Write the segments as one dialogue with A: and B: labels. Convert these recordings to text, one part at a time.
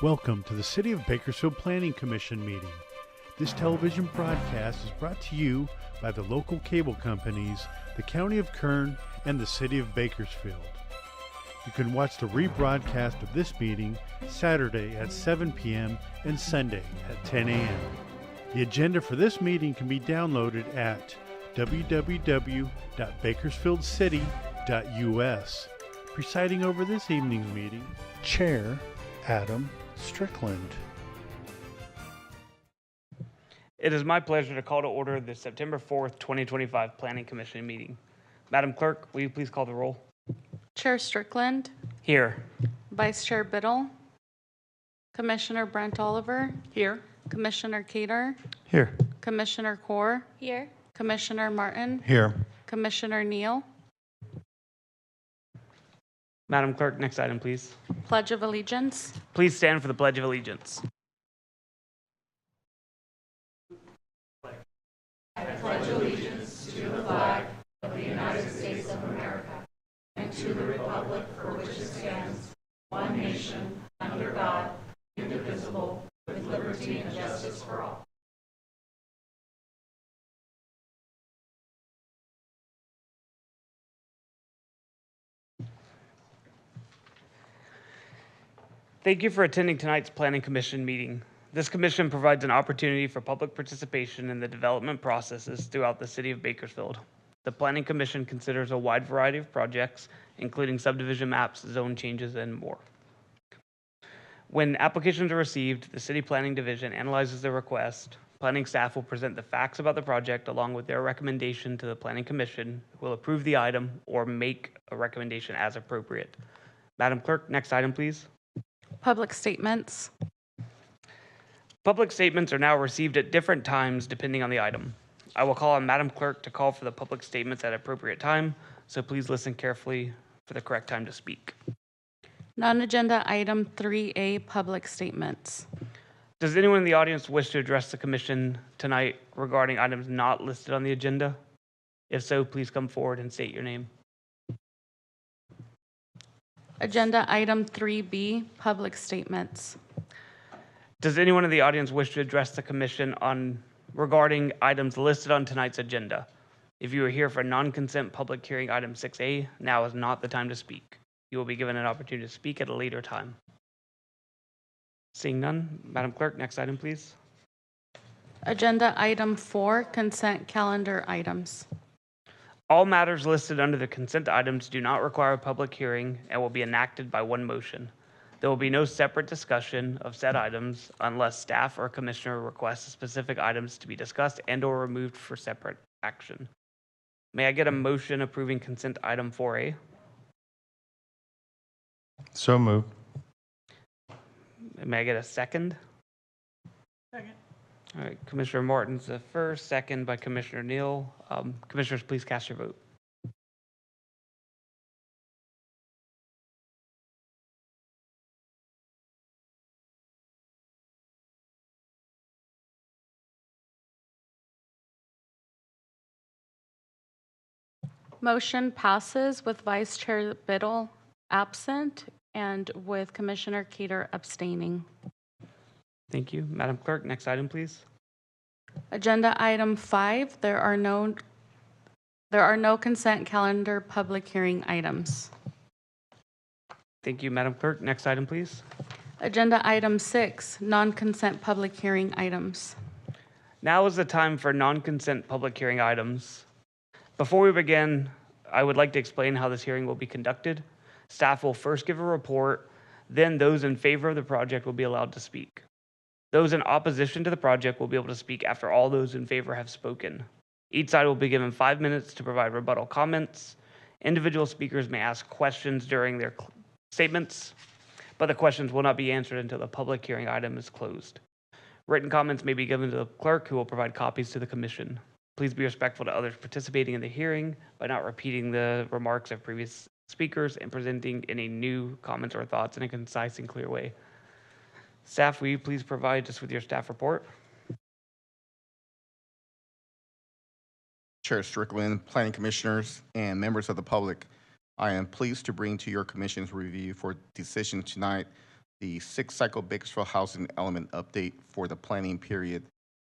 A: Welcome to the City of Bakersfield Planning Commission meeting. This television broadcast is brought to you by the local cable companies, the County of Kern, and the City of Bakersfield. You can watch the rebroadcast of this meeting Saturday at 7 p.m. and Sunday at 10 a.m. The agenda for this meeting can be downloaded at www.bakersfieldcity.us. Presiding over this evening's meeting, Chair Adam Strickland.
B: It is my pleasure to call to order the September 4th, 2025 Planning Commission meeting. Madam Clerk, will you please call the roll?
C: Chair Strickland,
B: Here.
C: Vice Chair Biddle, Commissioner Brent Oliver,
B: Here.
C: Commissioner Cater,
A: Here.
C: Commissioner Core,
D: Here.
C: Commissioner Martin,
A: Here.
C: Commissioner Neal.
B: Madam Clerk, next item, please.
C: Pledge of Allegiance.
B: Please stand for the Pledge of Allegiance. Thank you for attending tonight's Planning Commission meeting. This commission provides an opportunity for public participation in the development processes throughout the city of Bakersfield. The Planning Commission considers a wide variety of projects, including subdivision maps, zone changes, and more. When applications are received, the City Planning Division analyzes the request. Planning staff will present the facts about the project along with their recommendation to the Planning Commission, who will approve the item or make a recommendation as appropriate. Madam Clerk, next item, please.
C: Public statements.
B: Public statements are now received at different times depending on the item. I will call on Madam Clerk to call for the public statements at appropriate time, so please listen carefully for the correct time to speak.
C: Non-agenda item 3A, public statements.
B: Does anyone in the audience wish to address the commission tonight regarding items not listed on the agenda? If so, please come forward and state your name.
C: Agenda item 3B, public statements.
B: Does anyone in the audience wish to address the commission regarding items listed on tonight's agenda? If you are here for non-consent public hearing item 6A, now is not the time to speak. You will be given an opportunity to speak at a later time. Seeing none, Madam Clerk, next item, please.
C: Agenda item 4, consent calendar items.
B: All matters listed under the consent items do not require a public hearing and will be enacted by one motion. There will be no separate discussion of said items unless staff or commissioner requests specific items to be discussed and/or removed for separate action. May I get a motion approving consent item 4A?
D: So moved.
B: May I get a second?
E: Second.
B: All right, Commissioner Martin's the first, second by Commissioner Neal. Commissioners, please cast your vote.
C: Motion passes with Vice Chair Biddle absent and with Commissioner Keeter abstaining.
B: Thank you. Madam Clerk, next item, please.
C: Agenda item 5, there are no consent calendar public hearing items.
B: Thank you, Madam Clerk. Next item, please.
C: Agenda item 6, non-consent public hearing items.
B: Now is the time for non-consent public hearing items. Before we begin, I would like to explain how this hearing will be conducted. Staff will first give a report, then those in favor of the project will be allowed to speak. Those in opposition to the project will be able to speak after all those in favor have spoken. Each side will be given 5 minutes to provide rebuttal comments. Individual speakers may ask questions during their statements, but the questions will not be answered until the public hearing item is closed. Written comments may be given to the clerk, who will provide copies to the commission. Please be respectful to others participating in the hearing by not repeating the remarks of previous speakers and presenting any new comments or thoughts in a concise and clear way. Staff, will you please provide us with your staff report?
F: Chair Strickland, planning commissioners, and members of the public, I am pleased to bring to your commission's review for decision tonight the 6-cycle Bakersfield housing element update for the planning period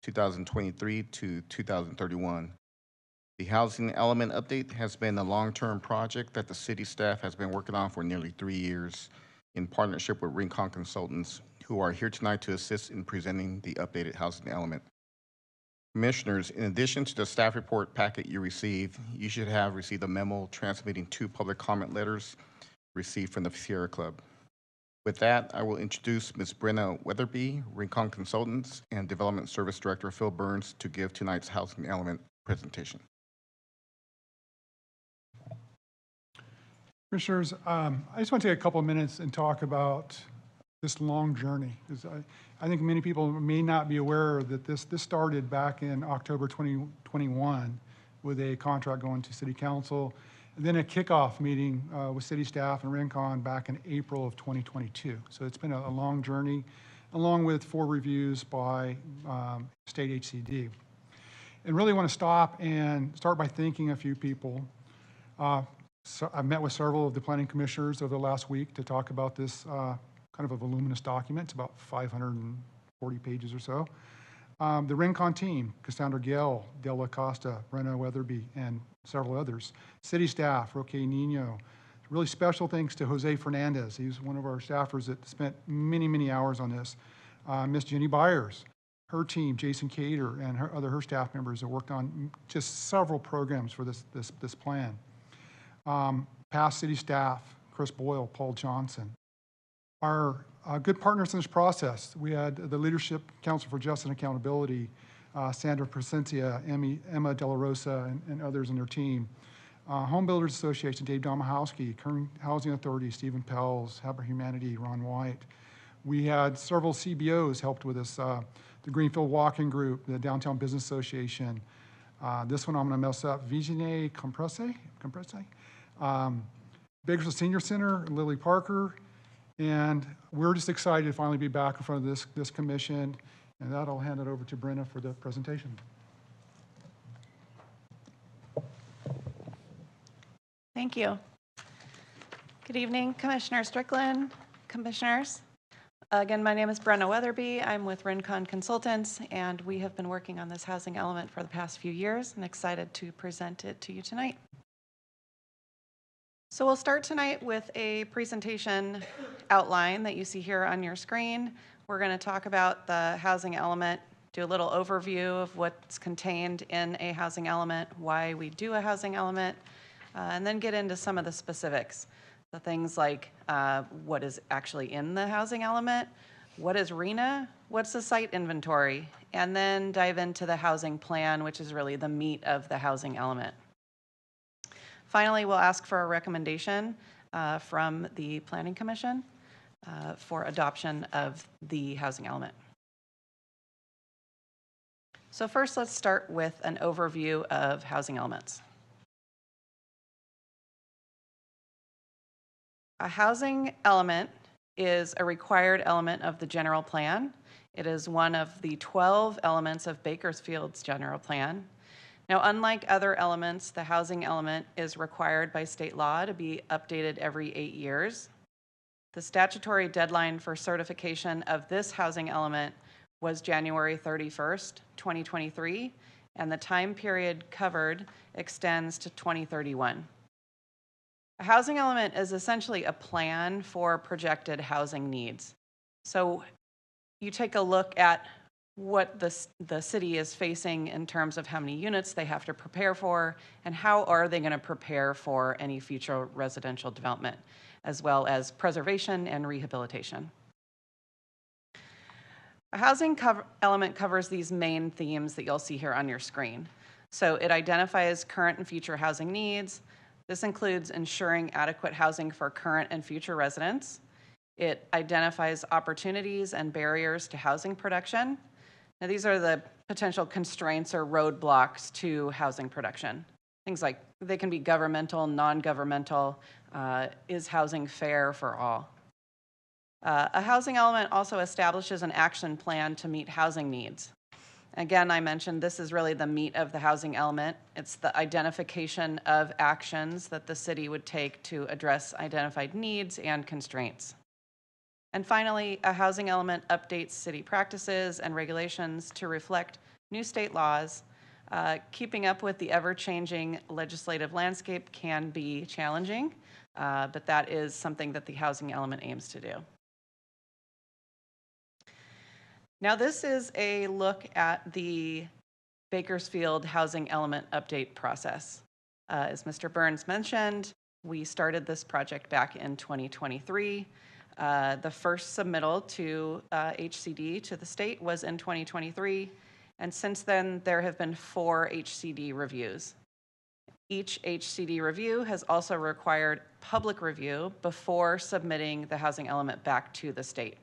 F: 2023 to 2031. The housing element update has been a long-term project that the city staff has been working on for nearly 3 years in partnership with Rincon Consultants, who are here tonight to assist in presenting the updated housing element. Commissioners, in addition to the staff report packet you received, you should have received a memo transmitting 2 public comment letters received from the Sierra Club. With that, I will introduce Ms. Brenna Weatherby, Rincon Consultants, and Development Service Director Phil Burns to give tonight's housing element presentation.
E: Commissioners, I just want to take a couple of minutes and talk about this long journey. I think many people may not be aware that this started back in October 2021 with a contract going to City Council, and then a kickoff meeting with city staff and Rincon back in April of 2022. So it's been a long journey, along with 4 reviews by state HCD. And really want to start by thanking a few people. So I've met with several of the planning commissioners over the last week to talk about this kind of a voluminous document. It's about 540 pages or so. The Rincon team, Cassandra Gale, Della Costa, Brenna Weatherby, and several others. City staff, Roque Nino, Really special thanks to Jose Fernandez. He's one of our staffers that spent many, many hours on this. Miss Jenny Byers, her team, Jason Cater, and her staff members that worked on just several programs for this plan. Past city staff, Chris Boyle, Paul Johnson. Our good partners in this process, we had the Leadership Council for Justice and Accountability, Sandra Presencia, Emma De La Rosa, and others in their team. Home Builders Association, Dave Domahowski, Kern Housing Authority, Stephen Pells, Habitat Humanity, Ron White. We had several CBOs helped with us, the Greenfield Walking Group, the Downtown Business Association. This one I'm going to mess up, Visionet Compresse, Bakersfield Senior Center, Lily Parker, and we're just excited to finally be back in front of this commission, and that'll hand it over to Brenna for the presentation.
D: Thank you. Good evening, Commissioner Strickland, commissioners. Again, my name is Brenna Weatherby. I'm with Rincon Consultants, and we have been working on this housing element for the past few years and excited to present it to you tonight. So we'll start tonight with a presentation outline that you see here on your screen. We're going to talk about the housing element, do a little overview of what's contained in a housing element, why we do a housing element, and then get into some of the specifics. The things like what is actually in the housing element, what is RHNA, what's the site inventory, and then dive into the housing plan, which is really the meat of the housing element. Finally, we'll ask for a recommendation from the Planning Commission for adoption of the housing element. So first, let's start with an overview of housing elements. A housing element is a required element of the general plan. It is one of the 12 elements of Bakersfield's general plan. Now, unlike other elements, the housing element is required by state law to be updated every 8 years. The statutory deadline for certification of this housing element was January 31st, 2023, and the time period covered extends to 2031. A housing element is essentially a plan for projected housing needs. So you take a look at what the city is facing in terms of how many units they have to prepare for, and how are they going to prepare for any future residential development, as well as preservation and rehabilitation. A housing element covers these main themes that you'll see here on your screen. So it identifies current and future housing needs. This includes ensuring adequate housing for current and future residents. It identifies opportunities and barriers to housing production. Now, these are the potential constraints or roadblocks to housing production. Things like they can be governmental, non-governmental. Is housing fair for all? A housing element also establishes an action plan to meet housing needs. Again, I mentioned this is really the meat of the housing element. It's the identification of actions that the city would take to address identified needs and constraints. And finally, a housing element updates city practices and regulations to reflect new state laws. Keeping up with the ever-changing legislative landscape can be challenging, but that is something that the housing element aims to do. Now, this is a look at the Bakersfield housing element update process. As Mr. Burns mentioned, we started this project back in 2023. The first submittal to HCD to the state was in 2023, and since then there have been 4 HCD reviews. Each HCD review has also required public review before submitting the housing element back to the state.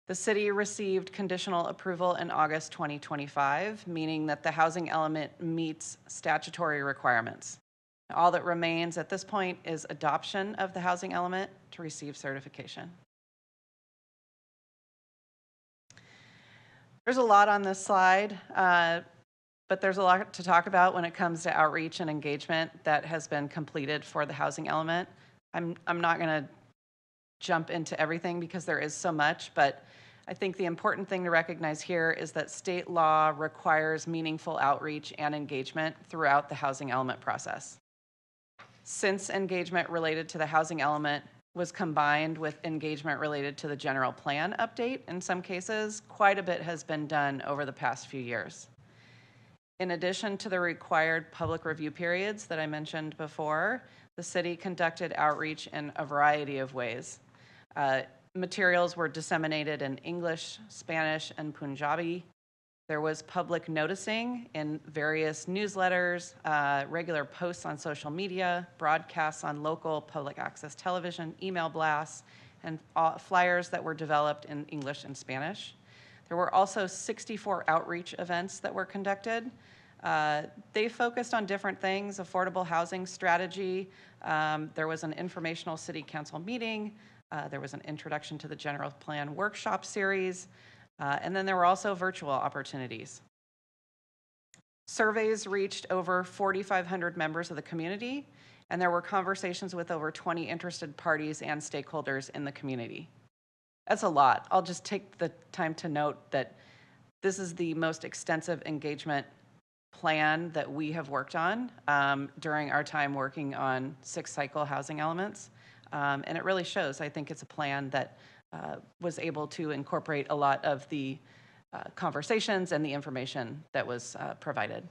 D: The city received conditional approval in August 2025, meaning that the housing element meets statutory requirements. All that remains at this point is adoption of the housing element to receive certification. There's a lot on this slide, but there's a lot to talk about when it comes to outreach and engagement that has been completed for the housing element. I'm not going to jump into everything because there is so much, but I think the important thing to recognize here is that state law requires meaningful outreach and engagement throughout the housing element process. Since engagement related to the housing element was combined with engagement related to the general plan update, in some cases, quite a bit has been done over the past few years. In addition to the required public review periods that I mentioned before, the city conducted outreach in a variety of ways. Materials were disseminated in English, Spanish, and Punjabi. There was public noticing in various newsletters, regular posts on social media, broadcasts on local public access television, email blasts, and flyers that were developed in English and Spanish. There were also 64 outreach events that were conducted. They focused on different things: affordable housing strategy. There was an informational city council meeting. There was an introduction to the general plan workshop series. And then there were also virtual opportunities. Surveys reached over 4,500 members of the community, and there were conversations with over 20 interested parties and stakeholders in the community. That's a lot. I'll just take the time to note that this is the most extensive engagement plan that we have worked on during our time working on 6-cycle housing elements. And it really shows. I think it's a plan that was able to incorporate a lot of the conversations and the information that was provided.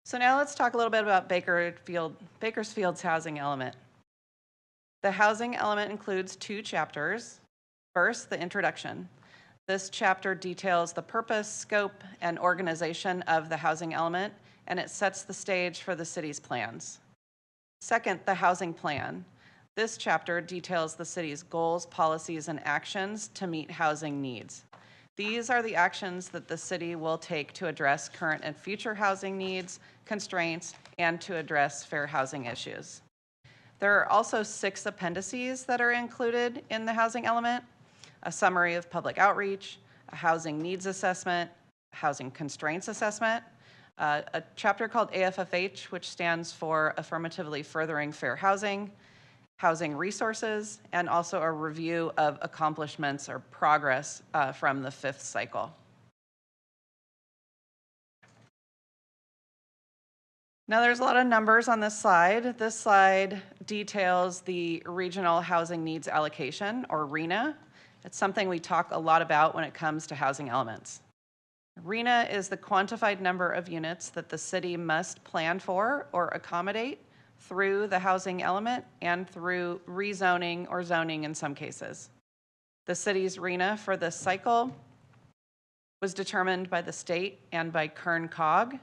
D: So now let's talk a little bit about Bakersfield's housing element. The housing element includes 2 chapters. First, the introduction. This chapter details the purpose, scope, and organization of the housing element, and it sets the stage for the city's plans. Second, the housing plan. This chapter details the city's goals, policies, and actions to meet housing needs. These are the actions that the city will take to address current and future housing needs, constraints, and to address fair housing issues. There are also 6 appendices that are included in the housing element: a summary of public outreach, a housing needs assessment, housing constraints assessment, a chapter called AFFH, which stands for Affirmatively Furthering Fair Housing, housing resources, and also a review of accomplishments or progress from the 5th cycle. Now there's a lot of numbers on this slide. This slide details the Regional Housing Needs Allocation, or RHNA. It's something we talk a lot about when it comes to housing elements. RHNA is the quantified number of units that the city must plan for or accommodate through the housing element and through rezoning or zoning in some cases. The city's RHNA for this cycle was determined by the state and by Kern-COG.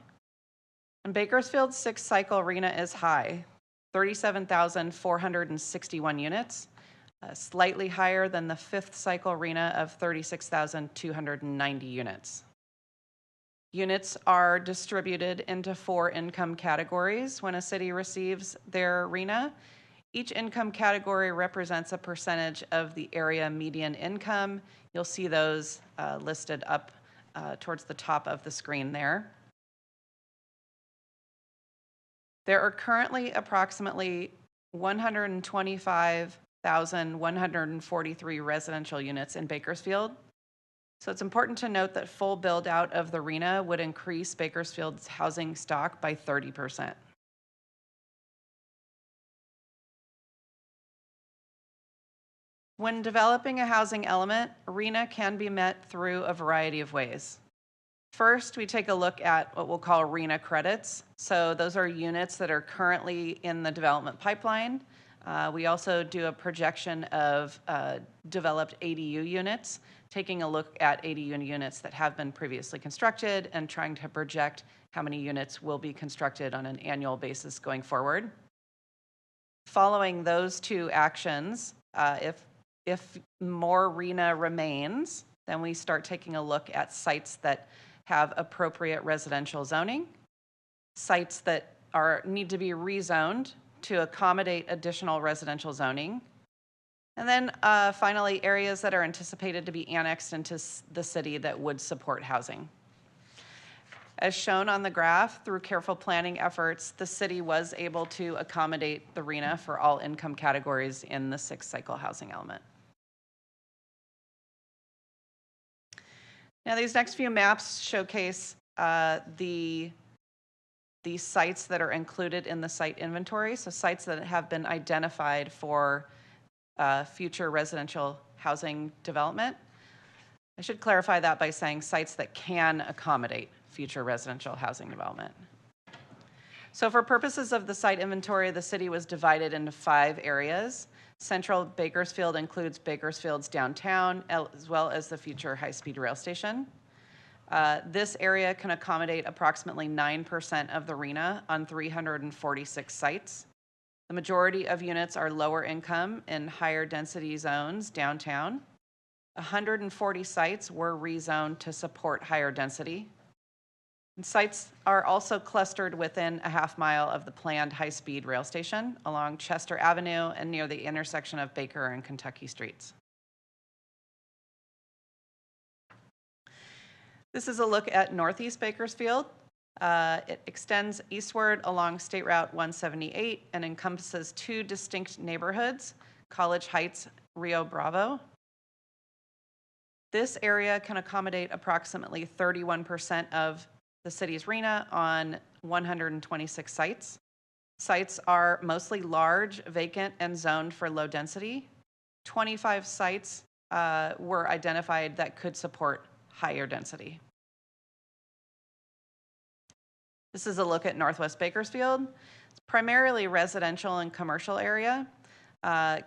D: And Bakersfield's 6th cycle RHNA is high, 37,461 units, slightly higher than the 5th cycle RHNA of 36,290 units. Units are distributed into 4 income categories when a city receives their RHNA. Each income category represents a percentage of the area median income. You'll see those listed up towards the top of the screen there. There are currently approximately 125,143 residential units in Bakersfield. So it's important to note that full build out of the RHNA would increase Bakersfield's housing stock by 30%. When developing a housing element, RHNA can be met through a variety of ways. First, we take a look at what we'll call RHNA credits. So those are units that are currently in the development pipeline. We also do a projection of developed ADU units, taking a look at ADU units that have been previously constructed and trying to project how many units will be constructed on an annual basis going forward. Following those 2 actions, if more RHNA remains, then we start taking a look at sites that have appropriate residential zoning, sites that need to be rezoned to accommodate additional residential zoning, and then finally, areas that are anticipated to be annexed into the city that would support housing. As shown on the graph, through careful planning efforts, the city was able to accommodate the RHNA for all income categories in the 6th cycle housing element. Now, these next few maps showcase the the sites that are included in the site inventory, so sites that have been identified for future residential housing development. I should clarify that by saying sites that can accommodate future residential housing development. So for purposes of the site inventory, the city was divided into 5 areas. Central Bakersfield includes Bakersfield's downtown, as well as the future high-speed rail station. This area can accommodate approximately 9% of the RHNA on 346 sites. The majority of units are lower income in higher density zones downtown. 140 sites were rezoned to support higher density. And sites are also clustered within a half-mile of the planned high-speed rail station along Chester Avenue and near the intersection of Baker and Kentucky Streets. This is a look at Northeast Bakersfield. It extends eastward along State Route 178 and encompasses 2 distinct neighborhoods, College Heights, Rio Bravo. This area can accommodate approximately 31% of the city's RHNA on 126 sites. Sites are mostly large, vacant, and zoned for low density. 25 sites were identified that could support higher density. This is a look at Northwest Bakersfield. It's primarily residential and commercial area.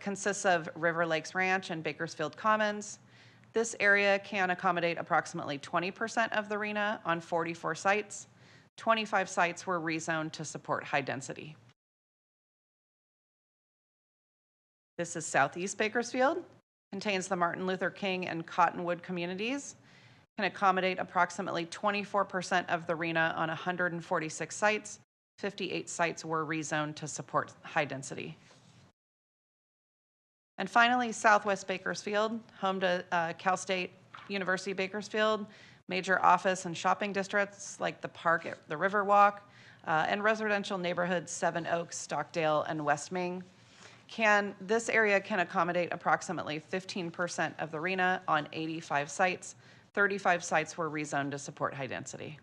D: Consists of River Lakes Ranch and Bakersfield Commons. This area can accommodate approximately 20% of the RHNA on 44 sites. 25 sites were rezoned to support high density. This is Southeast Bakersfield. Contains the Martin Luther King and Cottonwood communities. Can accommodate approximately 24% of the RHNA on 146 sites. 58 sites were rezoned to support high density. And finally, Southwest Bakersfield, home to Cal State University Bakersfield, major office and shopping districts like the Park at the Riverwalk, and residential neighborhoods Seven Oaks, Stockdale, and West Main. This area can accommodate approximately 15% of the RHNA on 85 sites. 35 sites were rezoned to support high density.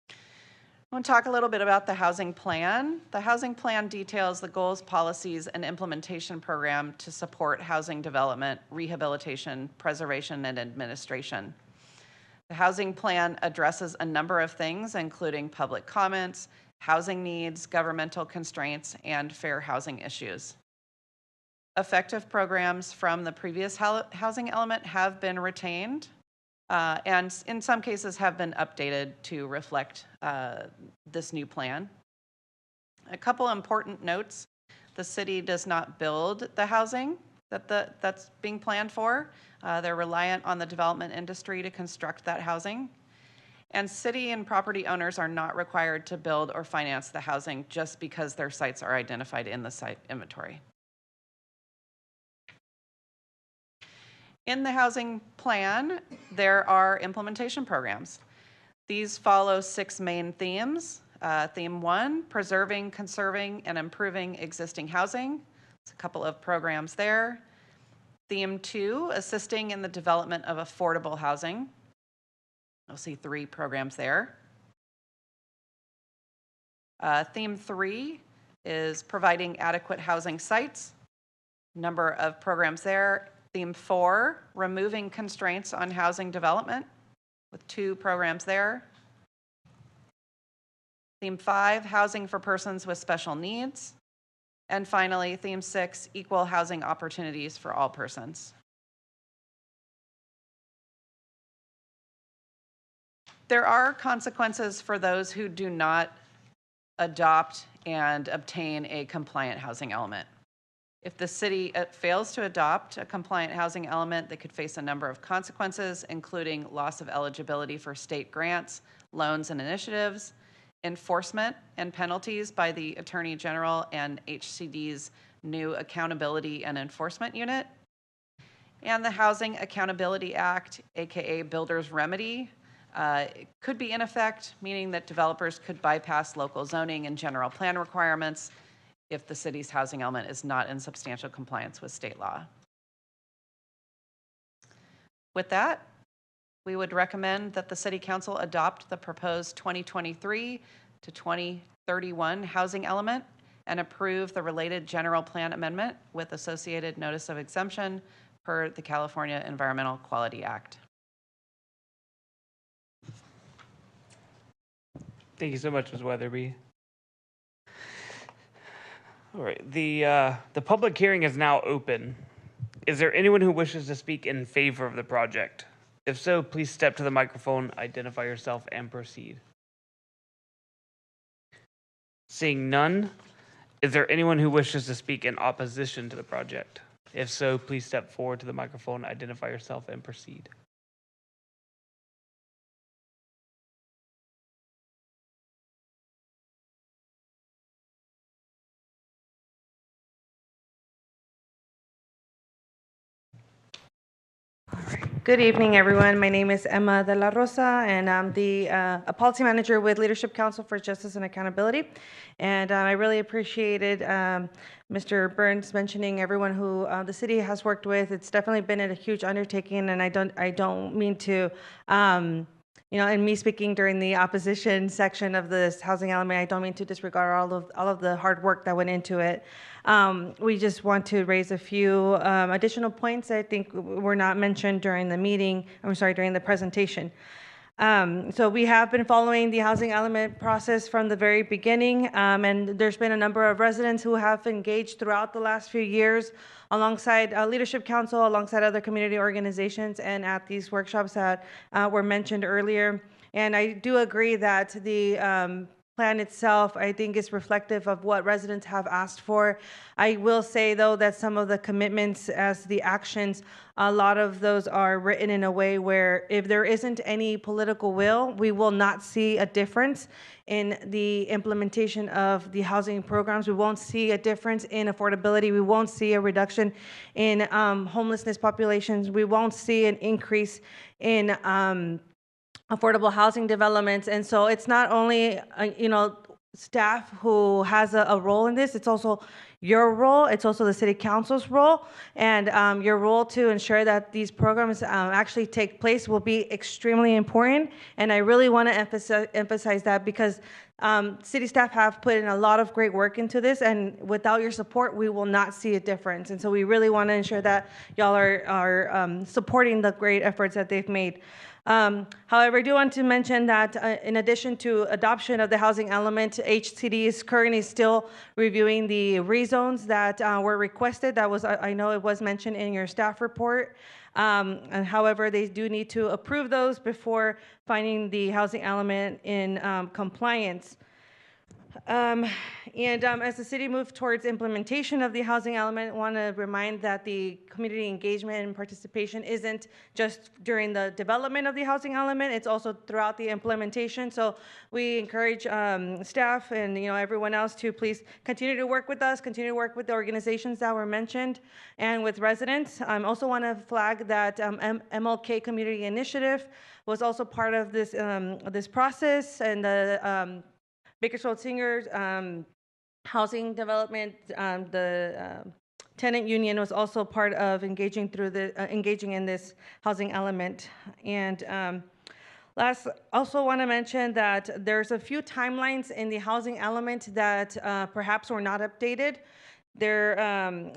D: I want to talk a little bit about the housing plan. The housing plan details the goals, policies, and implementation program to support housing development, rehabilitation, preservation, and administration. The housing plan addresses a number of things, including public comments, housing needs, governmental constraints, and fair housing issues. Effective programs from the previous housing element have been retained, and in some cases have been updated to reflect this new plan. A couple important notes: the city does not build the housing that's being planned for. They're reliant on the development industry to construct that housing. And city and property owners are not required to build or finance the housing just because their sites are identified in the site inventory. In the housing plan, there are implementation programs. These follow 6 main themes. Theme 1, preserving, conserving, and improving existing housing. There's a couple of programs there. Theme 2, assisting in the development of affordable housing. You'll see 3 programs there. Theme 3 is providing adequate housing sites. Number of programs there. Theme 4, removing constraints on housing development, with 2 programs there. Theme 5, housing for persons with special needs. And finally, Theme 6, equal housing opportunities for all persons. There are consequences for those who do not adopt and obtain a compliant housing element. If the city fails to adopt a compliant housing element, they could face a number of consequences, including loss of eligibility for state grants, loans, and initiatives, enforcement and penalties by the Attorney General and HCD's new Accountability and Enforcement Unit, and the Housing Accountability Act, aka Builder's Remedy, could be in effect, meaning that developers could bypass local zoning and general plan requirements if the city's housing element is not in substantial compliance with state law. With that, We would recommend that the City Council adopt the proposed 2023 to 2031 housing element and approve the related general plan amendment with associated notice of exemption per the California Environmental Quality Act.
B: Thank you so much, Ms. Weatherby. All right, the public hearing is now open. Is there anyone who wishes to speak in favor of the project? If so, please step to the microphone, identify yourself, and proceed. Seeing none, is there anyone who wishes to speak in opposition to the project? If so, please step forward to the microphone, identify yourself, and proceed.
G: Good evening, everyone. My name is Emma de la Rosa, and I'm a policy manager with Leadership Council for Justice and Accountability. And I really appreciated Mr. Burns mentioning everyone who the city has worked with. It's definitely been a huge undertaking, and I don't mean to. And me speaking during the opposition section of this housing element, I don't mean to disregard all of the hard work that went into it. We just want to raise a few additional points that I think were not mentioned during the meeting. During the presentation. So we have been following the housing element process from the very beginning, and there's been a number of residents who have engaged throughout the last few years alongside Leadership Council, alongside other community organizations, and at these workshops that were mentioned earlier. And I do agree that the plan itself, I think, is reflective of what residents have asked for. I will say, though, that some of the commitments as the actions, a lot of those are written in a way where if there isn't any political will, we will not see a difference in the implementation of the housing programs. We won't see a difference in affordability. We won't see a reduction in homelessness populations. We won't see an increase in affordable housing developments. And so it's not only, staff who has a role in this, it's also your role, it's also the city council's role, and your role to ensure that these programs actually take place will be extremely important. And I really want to emphasize that because city staff have put in a lot of great work into this, and without your support, we will not see a difference. And so we really want to ensure that y'all are supporting the great efforts that they've made. However, I do want to mention that in addition to adoption of the housing element, HCD is currently still reviewing the rezones that were requested. That was, I know it was mentioned in your staff report. And however, they do need to approve those before finding the housing element in compliance. As the city moves towards implementation of the housing element, I want to remind that the community engagement and participation isn't just during the development of the housing element, it's also throughout the implementation. So we encourage staff and everyone else to please continue to work with us, continue to work with the organizations that were mentioned, and with residents. I also want to flag that MLK Community Initiative was also part of this this process, and the Bakersfield Singers Housing Development, the tenant union was also part of engaging in this housing element. And last, also want to mention that there's a few timelines in the housing element that perhaps were not updated. There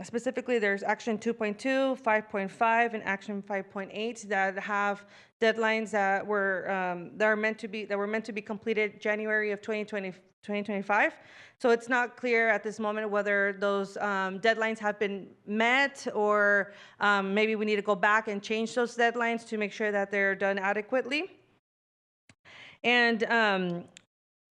G: specifically, there's Action 2.2, 5.5, and Action 5.8 that have deadlines that were meant to be completed January of 2025. So it's not clear at this moment whether those deadlines have been met, or maybe we need to go back and change those deadlines to make sure that they're done adequately. And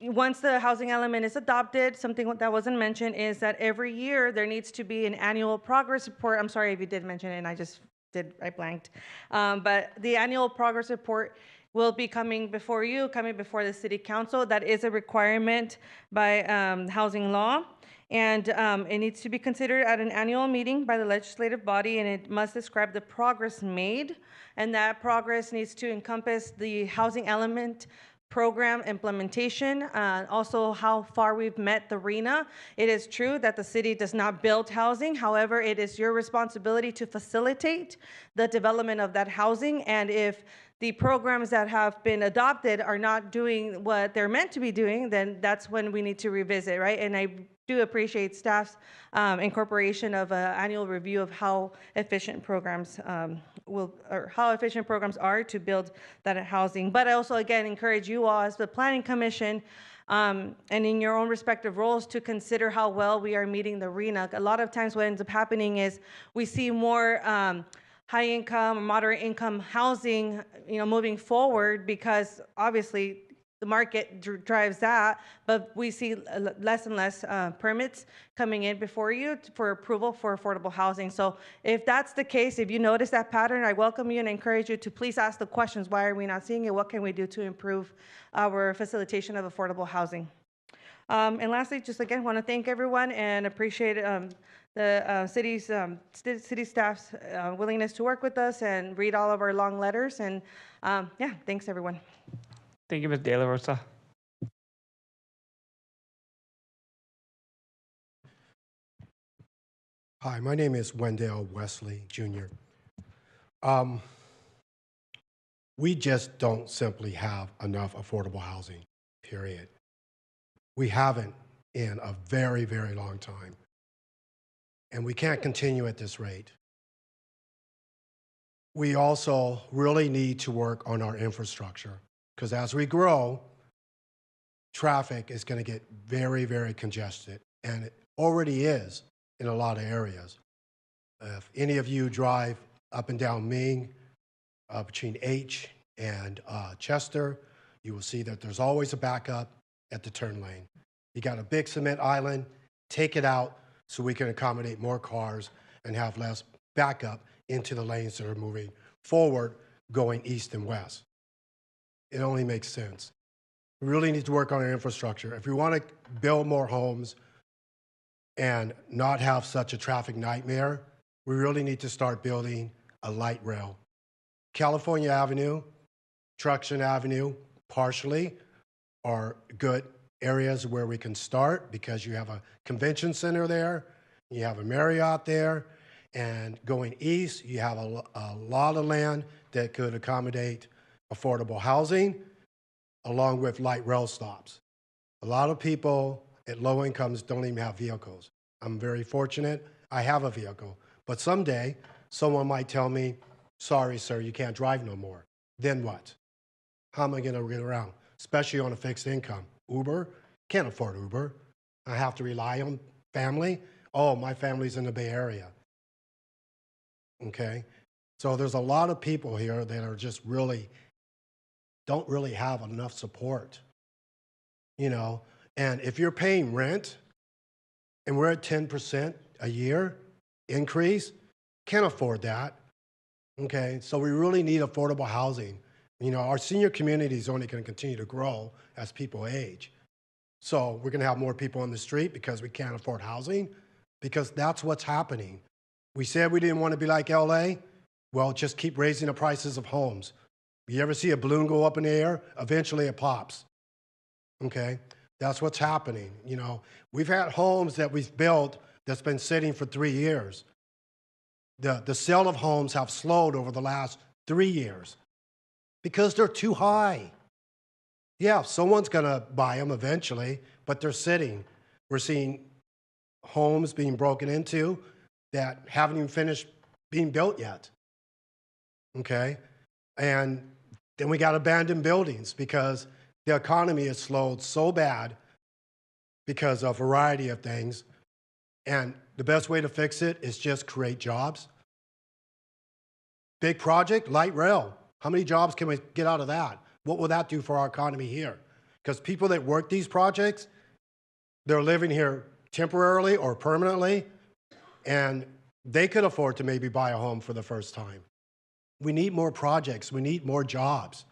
G: once the housing element is adopted, something that wasn't mentioned is that every year there needs to be an annual progress report. I'm sorry if you did mention it and I blanked. But the annual progress report will be coming before the city council. That is a requirement by housing law. And it needs to be considered at an annual meeting by the legislative body, and it must describe the progress made. And that progress needs to encompass the housing element program implementation, also how far we've met the RHNA. It is true that the city does not build housing. However, it is your responsibility to facilitate the development of that housing. And if the programs that have been adopted are not doing what they're meant to be doing, then that's when we need to revisit, right? And I do appreciate staff's incorporation of an annual review of how efficient programs how efficient programs are to build that housing. But I also, again, encourage you all as the Planning Commission and in your own respective roles to consider how well we are meeting the RHNA. A lot of times what ends up happening is we see more high income or moderate income housing, moving forward because obviously the market drives that, but we see less and less permits coming in before you for approval for affordable housing. So if that's the case, if you notice that pattern, I welcome you and encourage you to please ask the questions. Why are we not seeing it? What can we do to improve our facilitation of affordable housing? And lastly, just again, want to thank everyone and appreciate the city staff's willingness to work with us and read all of our long letters. And yeah, thanks everyone.
B: Thank you, Ms. De La Rosa.
H: Hi, my name is Wendell Wesley, Jr. We just don't simply have enough affordable housing, period. We haven't in a very, very long time. And we can't continue at this rate. We also really need to work on our infrastructure because as we grow, traffic is going to get very, very congested, and it already is in a lot of areas. If any of you drive up and down Ming, between H and Chester, you will see that there's always a backup at the turn lane. You got a big cement island, take it out so we can accommodate more cars and have less backup into the lanes that are moving forward, going east and west. It only makes sense. We really need to work on our infrastructure. If we want to build more homes and not have such a traffic nightmare, we really need to start building a light rail. California Avenue, Truxtun Avenue, partially, are good areas where we can start because you have a convention center there, you have a Marriott there, and going east, you have a lot of land that could accommodate affordable housing along with light rail stops. A lot of people at low incomes don't even have vehicles. I'm very fortunate, I have a vehicle, but someday someone might tell me, sorry, sir, you can't drive no more. Then what? How am I gonna get around? Especially on a fixed income. Uber, can't afford Uber. I have to rely on family. Oh, my family's in the Bay Area. Okay, so there's a lot of people here that are just don't really have enough support, and if you're paying rent and we're at 10% a year increase, can't afford that, okay? So we really need affordable housing. Our senior community is only going to continue to grow as people age. So we're going to have more people on the street because we can't afford housing, because that's what's happening. We said we didn't want to be like LA. Well, just keep raising the prices of homes. You ever see a balloon go up in the air? Eventually it pops, okay? That's what's happening. We've had homes that we've built that's been sitting for 3 years. The sale of homes have slowed over the last 3 years because they're too high. Yeah, someone's gonna buy them eventually, but they're sitting. We're seeing homes being broken into that haven't even finished being built yet, okay? And then we got abandoned buildings because the economy has slowed so bad because of a variety of things. And the best way to fix it is just create jobs. Big project, light rail. How many jobs can we get out of that? What will that do for our economy here? Because people that work these projects, they're living here temporarily or permanently, and they could afford to maybe buy a home for the first time. We need more projects, we need more jobs,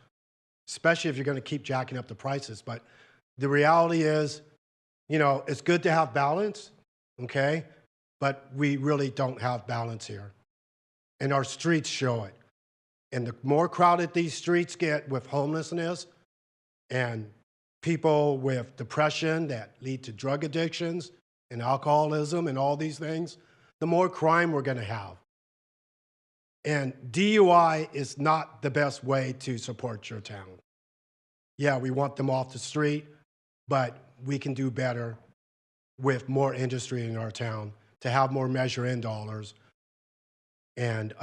H: especially if you're going to keep jacking up the prices. But the reality is, it's good to have balance, okay? But we really don't have balance here. And our streets show it. And the more crowded these streets get with homelessness, And people with depression that lead to drug addictions and alcoholism and all these things, the more crime we're going to have. And DUI is not the best way to support your town. Yeah, we want them off the street, but we can do better with more industry in our town to have more Measure In dollars. And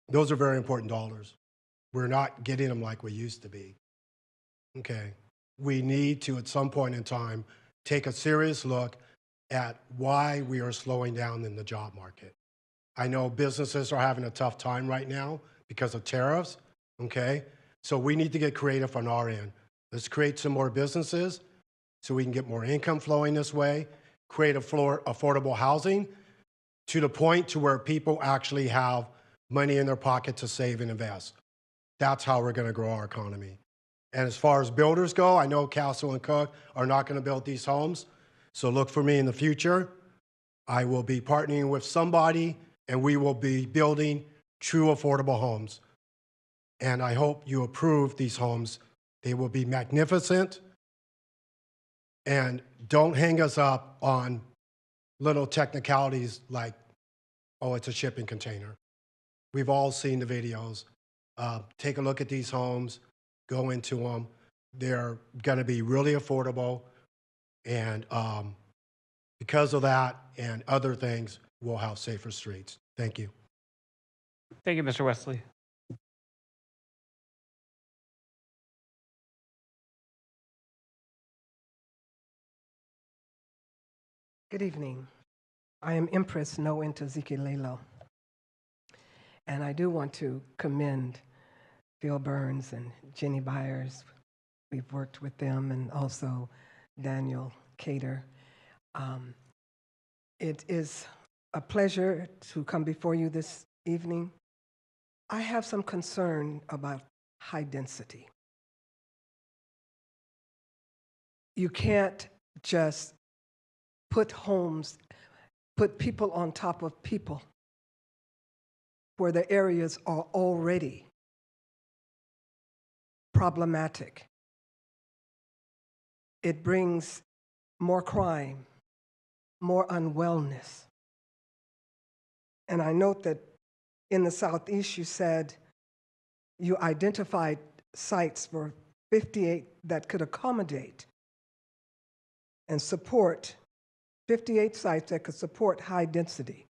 H: those are very important dollars. We're not getting them like we used to be. Okay. We need to, at some point in time, take a serious look at why we are slowing down in the job market. I know businesses are having a tough time right now because of tariffs, okay? So we need to get creative on our end. Let's create some more businesses so we can get more income flowing this way, create affordable housing to the point to where people actually have money in their pocket to save and invest. That's how we're going to grow our economy. And as far as builders go, I know Castle and Cook are not going to build these homes. So look for me in the future. I will be partnering with somebody, and we will be building true affordable homes. And I hope you approve these homes. They will be magnificent. And don't hang us up on little technicalities like, oh, it's a shipping container. We've all seen the videos. Take a look at these homes, go into them. They're going to be really affordable. And because of that and other things, we'll have safer streets. Thank you.
B: Thank you, Mr. Wesley.
I: Good evening. I am Empress Nointa Zikilelo. And I do want to commend Phil Burns and Jenny Byers. We've worked with them, and also Daniel Cater. It is a pleasure to come before you this evening. I have some concern about high density. You can't just put people on top of people where the areas are already problematic. It brings more crime, more unwellness. And I note that in the Southeast, you said you identified sites for 58 that could accommodate and support 58 sites that could support high density.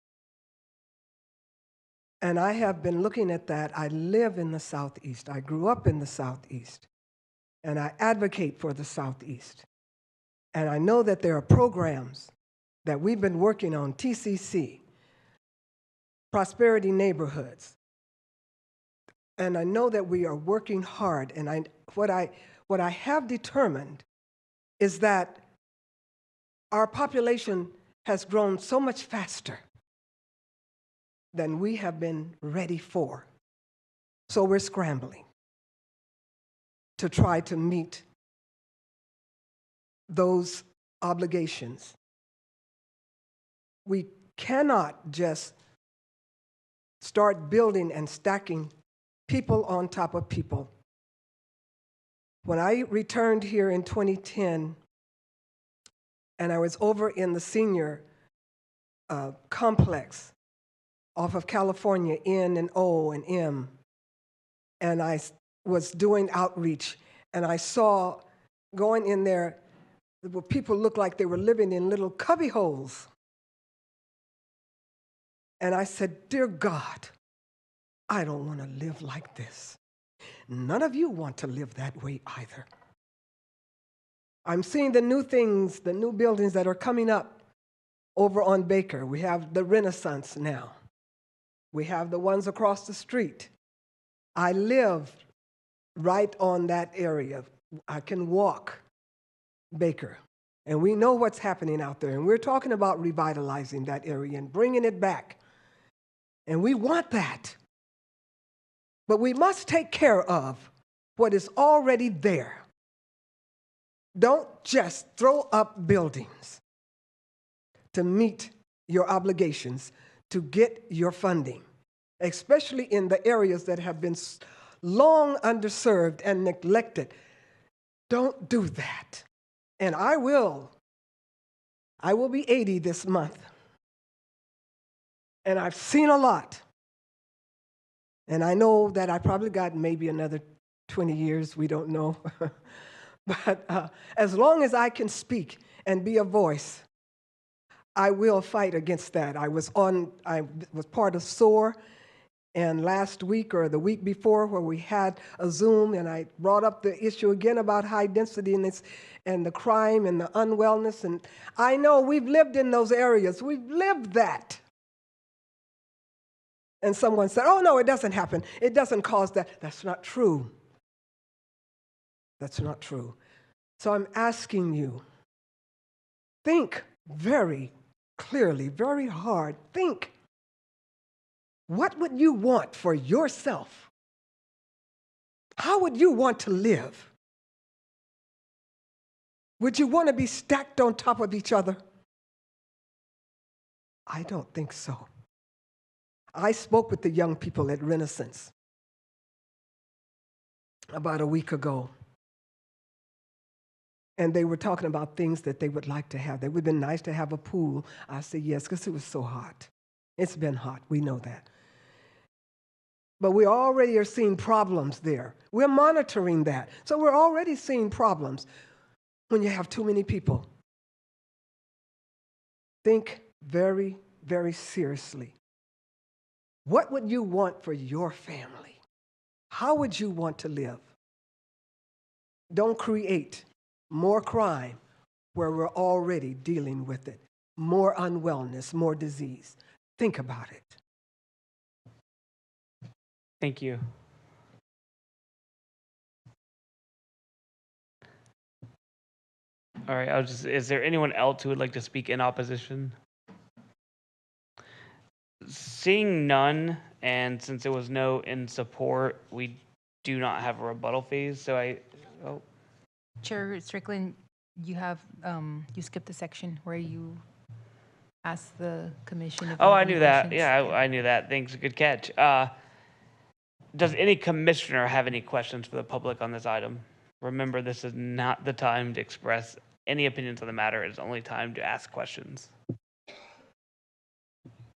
I: And I have been looking at that. I live in the Southeast. I grew up in the Southeast. And I advocate for the Southeast. And I know that there are programs that we've been working on, TCC, Prosperity Neighborhoods. And I know that we are working hard. And what I have determined is that our population has grown so much faster than we have been ready for. So we're scrambling to try to meet those obligations. We cannot just start building and stacking people on top of people. When I returned here in 2010, and I was over in the senior complex off of California, N and O and M, and I was doing outreach, and I saw going in there where people looked like they were living in little cubby holes. And I said, dear God, I don't want to live like this. None of you want to live that way either. I'm seeing the new things, the new buildings that are coming up over on Baker. We have the Renaissance now. We have the ones across the street. I live right on that area. I can walk Baker. And we know what's happening out there. And we're talking about revitalizing that area and bringing it back. And we want that. But we must take care of what is already there. Don't just throw up buildings to meet your obligations, to get your funding, especially in the areas that have been long underserved and neglected. Don't do that. And I will be 80 this month. And I've seen a lot. And I know that I probably got maybe another 20 years, we don't know. But as long as I can speak and be a voice, I will fight against that. I was part of SOAR, and last week or the week before where we had a Zoom, and I brought up the issue again about high density and the crime and the unwellness. And I know we've lived in those areas. We've lived that. And someone said, oh, no, it doesn't happen. It doesn't cause that. That's not true. That's not true. So I'm asking you, think very clearly, very hard. Think, what would you want for yourself? How would you want to live? Would you want to be stacked on top of each other? I don't think so. I spoke with the young people at Renaissance about a week ago. And they were talking about things that they would like to have. It would have been nice to have a pool. I said yes, because it was so hot. It's been hot, we know that. But we already are seeing problems there. We're monitoring that. So we're already seeing problems when you have too many people. Think very, very seriously. What would you want for your family? How would you want to live? Don't create more crime where we're already dealing with it. More unwellness, more disease. Think about it.
B: Thank you. All right, is there anyone else who would like to speak in opposition? Seeing none, and since there was no in support, we do not have a rebuttal phase, so
J: Chair Strickland, you have, you skipped the section where you asked the commission if they
B: Oh,
J: have
B: I
J: any
B: knew that.
J: questions.
B: Yeah, I knew that. Thanks. Good catch. Does any commissioner have any questions for the public on this item? Remember, this is not the time to express any opinions on the matter. It's only time to ask questions.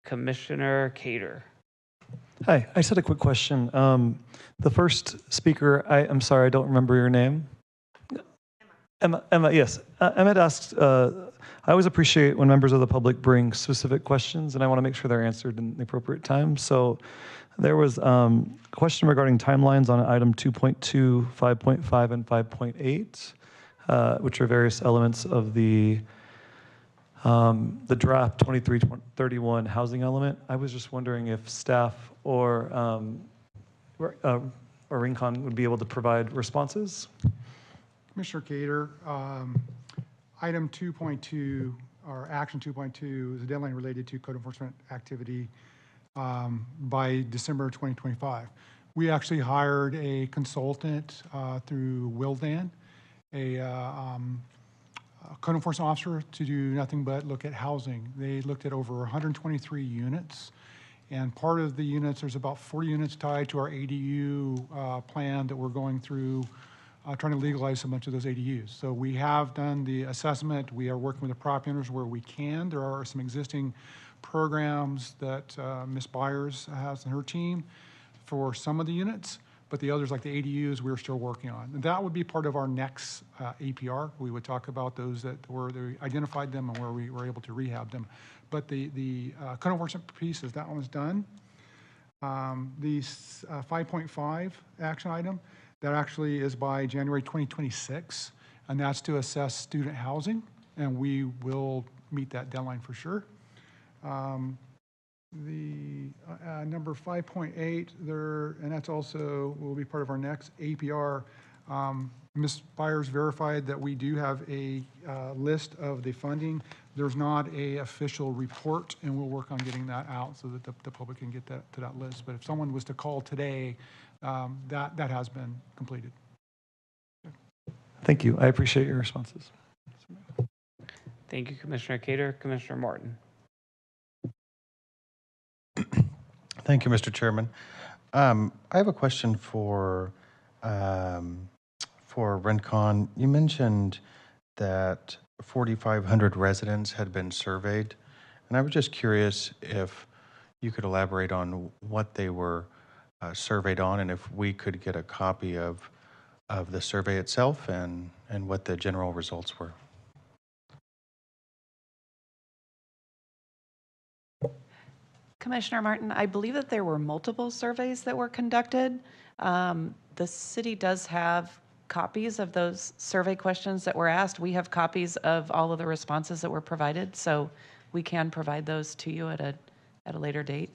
B: Commissioner Cater.
K: Hi, I just had a quick question. The first speaker, I'm sorry, I don't remember your name. Emma, yes. Emma had asked, I always appreciate when members of the public bring specific questions, and I want to make sure they're answered in the appropriate time. So there was a question regarding timelines on item 2.2, 5.5, and 5.8, which are various elements of the draft 2331 housing element. I was just wondering if staff or Rincon would be able to provide responses.
E: Commissioner Cater, item 2.2, or action 2.2, is a deadline related to code enforcement activity by December 2025. We actually hired a consultant through Willdan, a code enforcement officer, to do nothing but look at housing. They looked at over 123 units, and part of the units, there's about 40 units tied to our ADU plan that we're going through, trying to legalize a bunch of those ADUs. So we have done the assessment. We are working with the property owners where we can. There are some existing programs that Ms. Byers has in her team for some of the units, but the others, like the ADUs, we're still working on. And that would be part of our next APR. We would talk about those that were, they identified them and where we were able to rehab them. But the code enforcement piece, that one's done. The 5.5 action item, that actually is by January 2026, and that's to assess student housing, and we will meet that deadline for sure. The number 5.8 there, and that's also will be part of our next APR. Ms. Byers verified that we do have a list of the funding. There's not a official report, and we'll work on getting that out so that the public can get that to that list. But if someone was to call today, that has been completed.
K: Thank you. I appreciate your responses.
B: Thank you, Commissioner Cater. Commissioner Martin.
L: Thank you, Mr. Chairman. I have a question for Rincon. You mentioned that 4,500 residents had been surveyed, and I was just curious if you could elaborate on what they were surveyed on, and if we could get a copy of the survey itself and what the general results were.
D: Commissioner Martin, I believe that there were multiple surveys that were conducted. The city does have copies of those survey questions that were asked. We have copies of all of the responses that were provided, so we can provide those to you at a later date.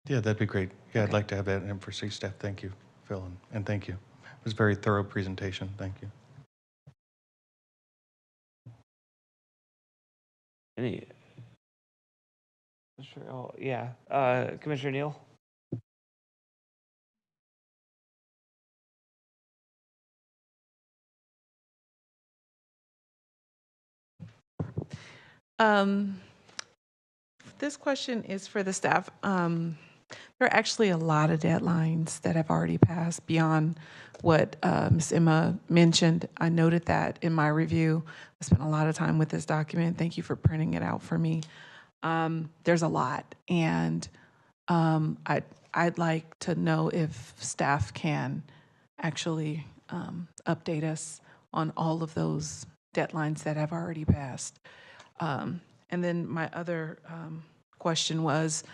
L: Yeah, that'd be great. Yeah, I'd like to have that in for city staff. Thank you, Phil, and thank you. It was a very thorough presentation. Thank you.
B: Any? Sure. Oh, yeah. Commissioner Neal?
M: This question is for the staff. There are actually a lot of deadlines that have already passed beyond what Ms. Emma mentioned. I noted that in my review. I spent a lot of time with this document. Thank you for printing it out for me. There's a lot, and I'd like to know if staff can actually update us on all of those deadlines that have already passed. And then my other question was,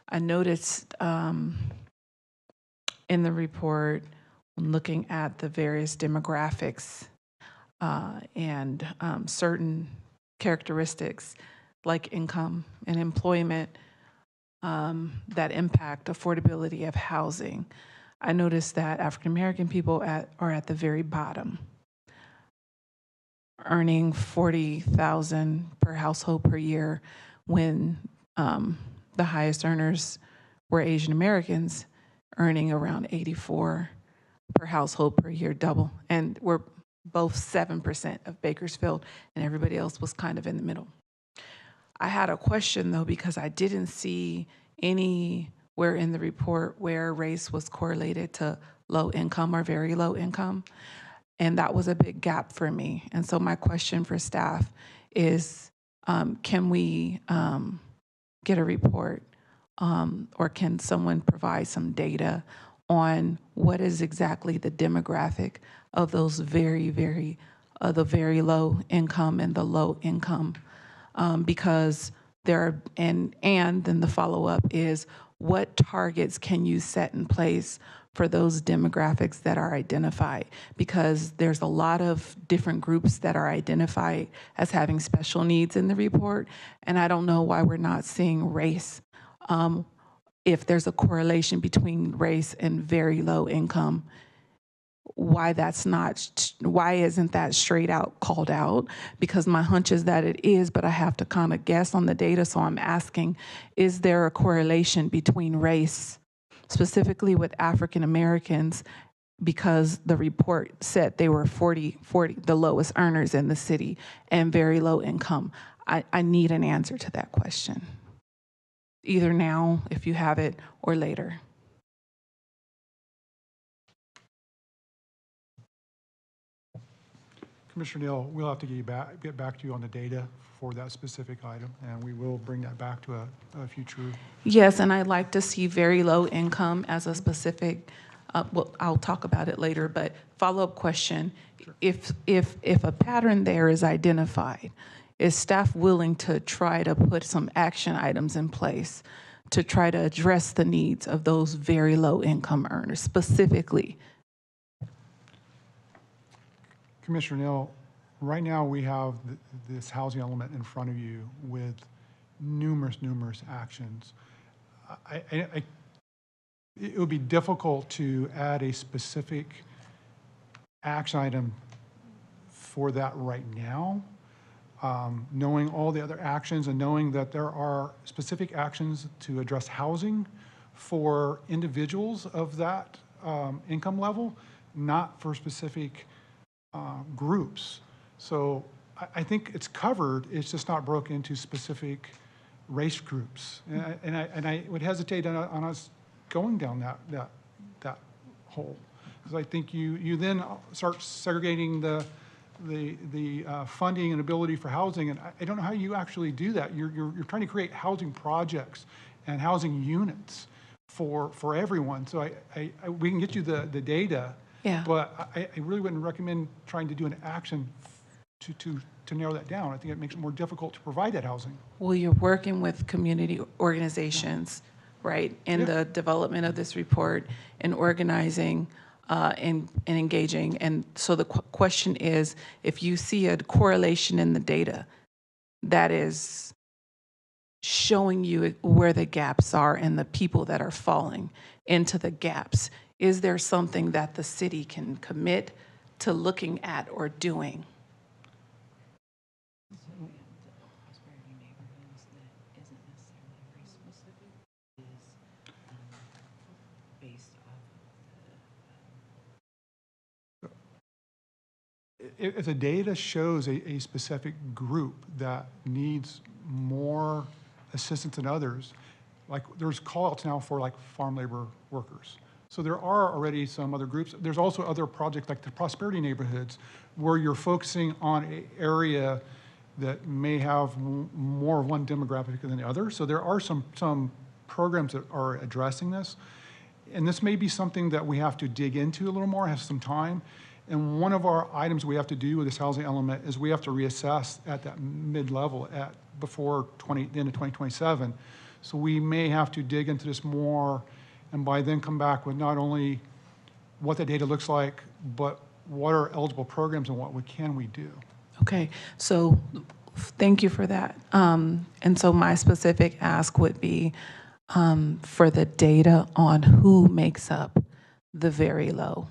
M: I noticed in the report, looking at the various demographics and certain characteristics like income and employment that impact affordability of housing. I noticed that African American people are at the very bottom, earning $40,000 per household per year, when the highest earners were Asian Americans, earning around $84,000 per household per year, double. And we're both 7% of Bakersfield, and everybody else was kind of in the middle. I had a question though, because I didn't see anywhere in the report where race was correlated to low income or very low income. And that was a big gap for me. And so my question for staff is, can we get a report or can someone provide some data on what is exactly the demographic of those the very low income and the low income? Because there are, and then the follow-up is, what targets can you set in place for those demographics that are identified? Because there's a lot of different groups that are identified as having special needs in the report, and I don't know why we're not seeing race. If there's a correlation between race and very low income, why isn't that straight out called out? Because my hunch is that it is, but I have to kind of guess on the data, so I'm asking, is there a correlation between race, specifically with African Americans, because the report said they were 40, the lowest earners in the city, and very low income? I need an answer to that question, either now, if you have it, or later.
E: Commissioner Neal, we'll have to get back to you on the data for that specific item, and we will bring that back to a future.
M: Yes, and I'd like to see very low income as a specific, well, I'll talk about it later, but follow-up question. Sure. If a pattern there is identified, is staff willing to try to put some action items in place to try to address the needs of those very low income earners specifically?
E: Commissioner Neal, right now we have this housing element in front of you with numerous actions. It would be difficult to add a specific action item for that right now, knowing all the other actions and knowing that there are specific actions to address housing for individuals of that income level, not for specific groups. So I think it's covered, it's just not broken into specific race groups. And I would hesitate on us going down that whole. Because I think you then start segregating the funding and ability for housing, and I don't know how you actually do that. You're trying to create housing projects and housing units for everyone. So we can get you the data,
M: Yeah.
E: but I really wouldn't recommend trying to do an action to narrow that down. I think it makes it more difficult to provide that housing.
M: Well, you're working with community organizations, right, in the development of this report and organizing and engaging. And so the question is, if you see a correlation in the data that is showing you where the gaps are and the people that are falling into the gaps, is there something that the city can commit to looking at or doing?
E: If the data shows a specific group that needs more assistance than others, like there's call-outs now for like farm labor workers. So there are already some other groups. There's also other projects like the prosperity neighborhoods where you're focusing on an area that may have more of one demographic than the other. So there are some programs that are addressing this. And this may be something that we have to dig into a little more, have some time. And one of our items we have to do with this housing element is we have to reassess at that mid-level before the end of 2027. So we may have to dig into this more and by then come back with not only what the data looks like, but what are eligible programs and what can we do.
M: Okay, so thank you for that. And so my specific ask would be for the data on who makes up the very low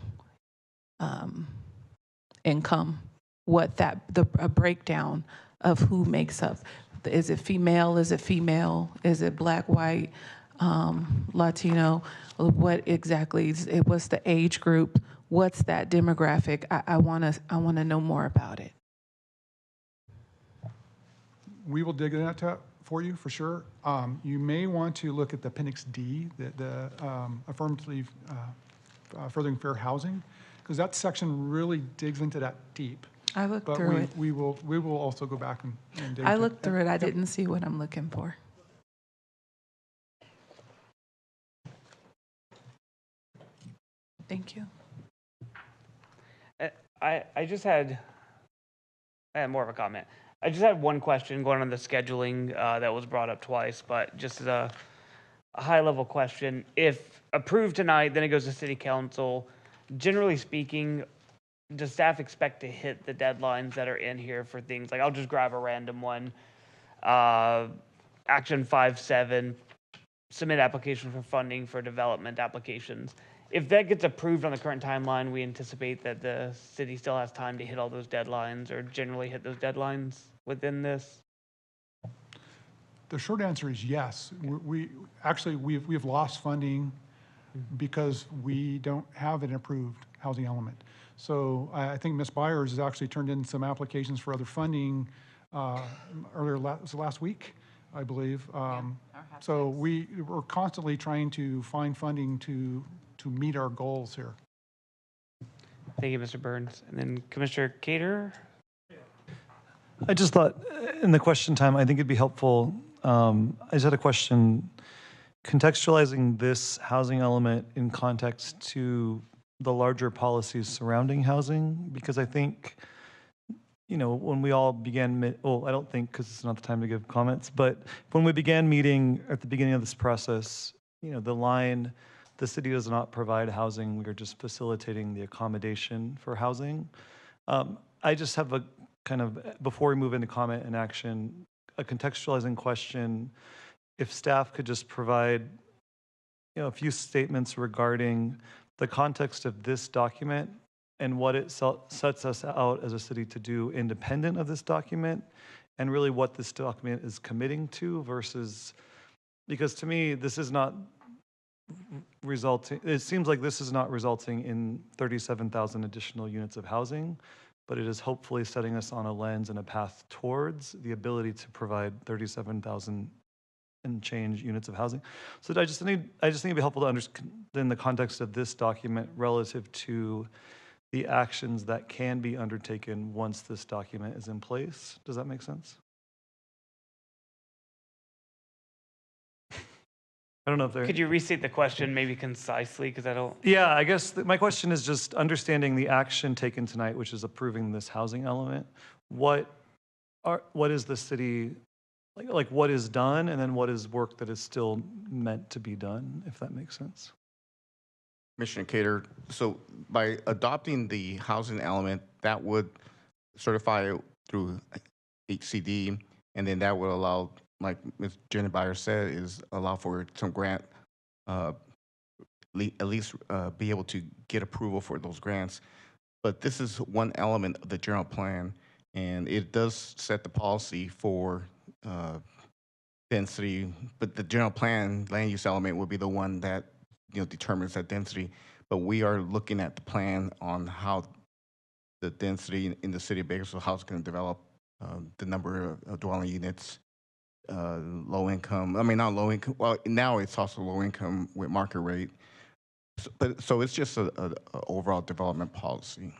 M: income, a breakdown of who makes up. Is it female? Is it female? Is it black, white, Latino? What exactly? What's the age group? What's that demographic? I wanna know more about it.
E: We will dig into that for you for sure. You may want to look at the Appendix D, the affirmative furthering fair housing, because that section really digs into that deep.
M: I looked through it.
E: We will also go back and dig
M: I
E: into
M: looked through it. I didn't see what I'm looking for. Thank you.
B: I had more of a comment. I just had one question going on the scheduling that was brought up twice, but just as a high-level question. If approved tonight, then it goes to City Council. Generally speaking, does staff expect to hit the deadlines that are in here for things like, I'll just grab a random one, Action 5.7, submit application for funding for development applications. If that gets approved on the current timeline, we anticipate that the city still has time to hit all those deadlines or generally hit those deadlines within this?
E: The short answer is yes. We've lost funding because we don't have an approved housing element. So I think Ms. Byers has actually turned in some applications for other funding last week, I believe. So we're constantly trying to find funding to meet our goals here.
B: Thank you, Mr. Burns. And then Commissioner Cater.
K: I just thought in the question time, I think it'd be helpful. I just had a question contextualizing this housing element in context to the larger policies surrounding housing, because I think, when we all began, I don't think, because it's not the time to give comments, but when we began meeting at the beginning of this process, the line, the city does not provide housing, we are just facilitating the accommodation for housing. I just have a kind of, before we move into comment and action, a contextualizing question. If staff could just provide, a few statements regarding the context of this document and what it sets us out as a city to do independent of this document, and really what this document is committing to versus, because to me, this is not resulting, it seems like this is not resulting in 37,000 additional units of housing, but it is hopefully setting us on a lens and a path towards the ability to provide 37,000 and change units of housing. So I just think it'd be helpful to understand in the context of this document relative to the actions that can be undertaken once this document is in place. Does that make sense? I don't know if there.
B: Could you restate the question maybe concisely, because I don't.
K: Yeah, I guess my question is just understanding the action taken tonight, which is approving this housing element. What is the city, like what is done, and then what is work that is still meant to be done, if that makes sense?
F: Commissioner Cater, so by adopting the housing element, that would certify it through HCD, and then that would allow, like Ms. Jenny Byers said, is allow for some grant, at least be able to get approval for those grants. But this is one element of the general plan, and it does set the policy for density, but the general plan land use element will be the one that determines that density. But we are looking at the plan on how the density in the city of Bakersfield, how it's going to develop, the number of dwelling units, low income. I mean, not low income. Well, now it's also low income with market rate. So it's just a overall development policy.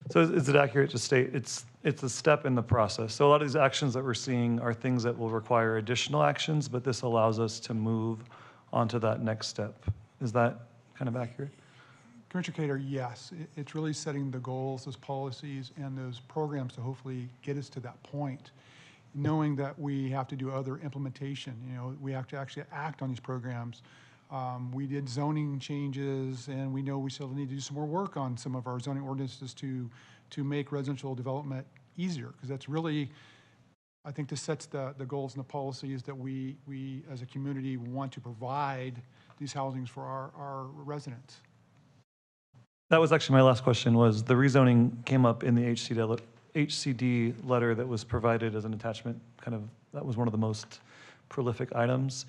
K: So is it accurate to state it's a step in the process? So a lot of these actions that we're seeing are things that will require additional actions, but this allows us to move onto that next step. Is that kind of accurate?
E: Commissioner Cater, yes. It's really setting the goals, those policies, and those programs to hopefully get us to that point, knowing that we have to do other implementation. We have to actually act on these programs. We did zoning changes, and we know we still need to do some more work on some of our zoning ordinances to make residential development easier, because that's really, I think this sets the goals and the policies that we as a community want to provide these housings for our residents.
K: That was actually my last question, was the rezoning came up in the HCD letter that was provided as an attachment. That was one of the most prolific items.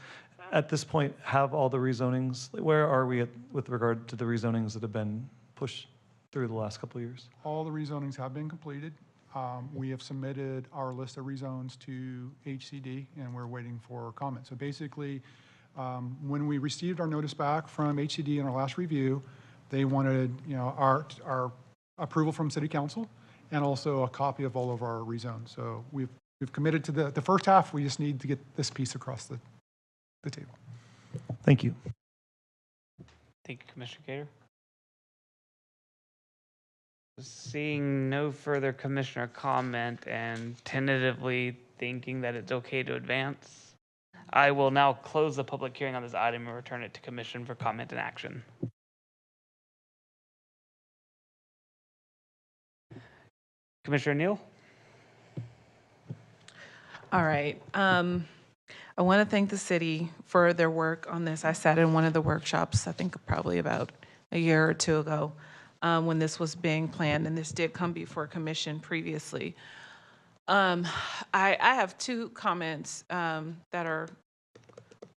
K: At this point, have all the rezonings, where are we with regard to the rezonings that have been pushed through the last couple of years?
E: All the rezonings have been completed. We have submitted our list of rezones to HCD, and we're waiting for comments. So basically, when we received our notice back from HCD in our last review, they wanted our approval from City Council and also a copy of all of our rezones. So we've committed to the first half. We just need to get this piece across the table.
K: Thank you.
B: Thank you, Commissioner Cater. Seeing no further commissioner comment and tentatively thinking that it's okay to advance, I will now close the public hearing on this item and return it to commission for comment and action. Commissioner Neal?
M: All right. I want to thank the city for their work on this. I sat in one of the workshops, I think probably about a year or two ago, when this was being planned, and this did come before commission previously. I have two comments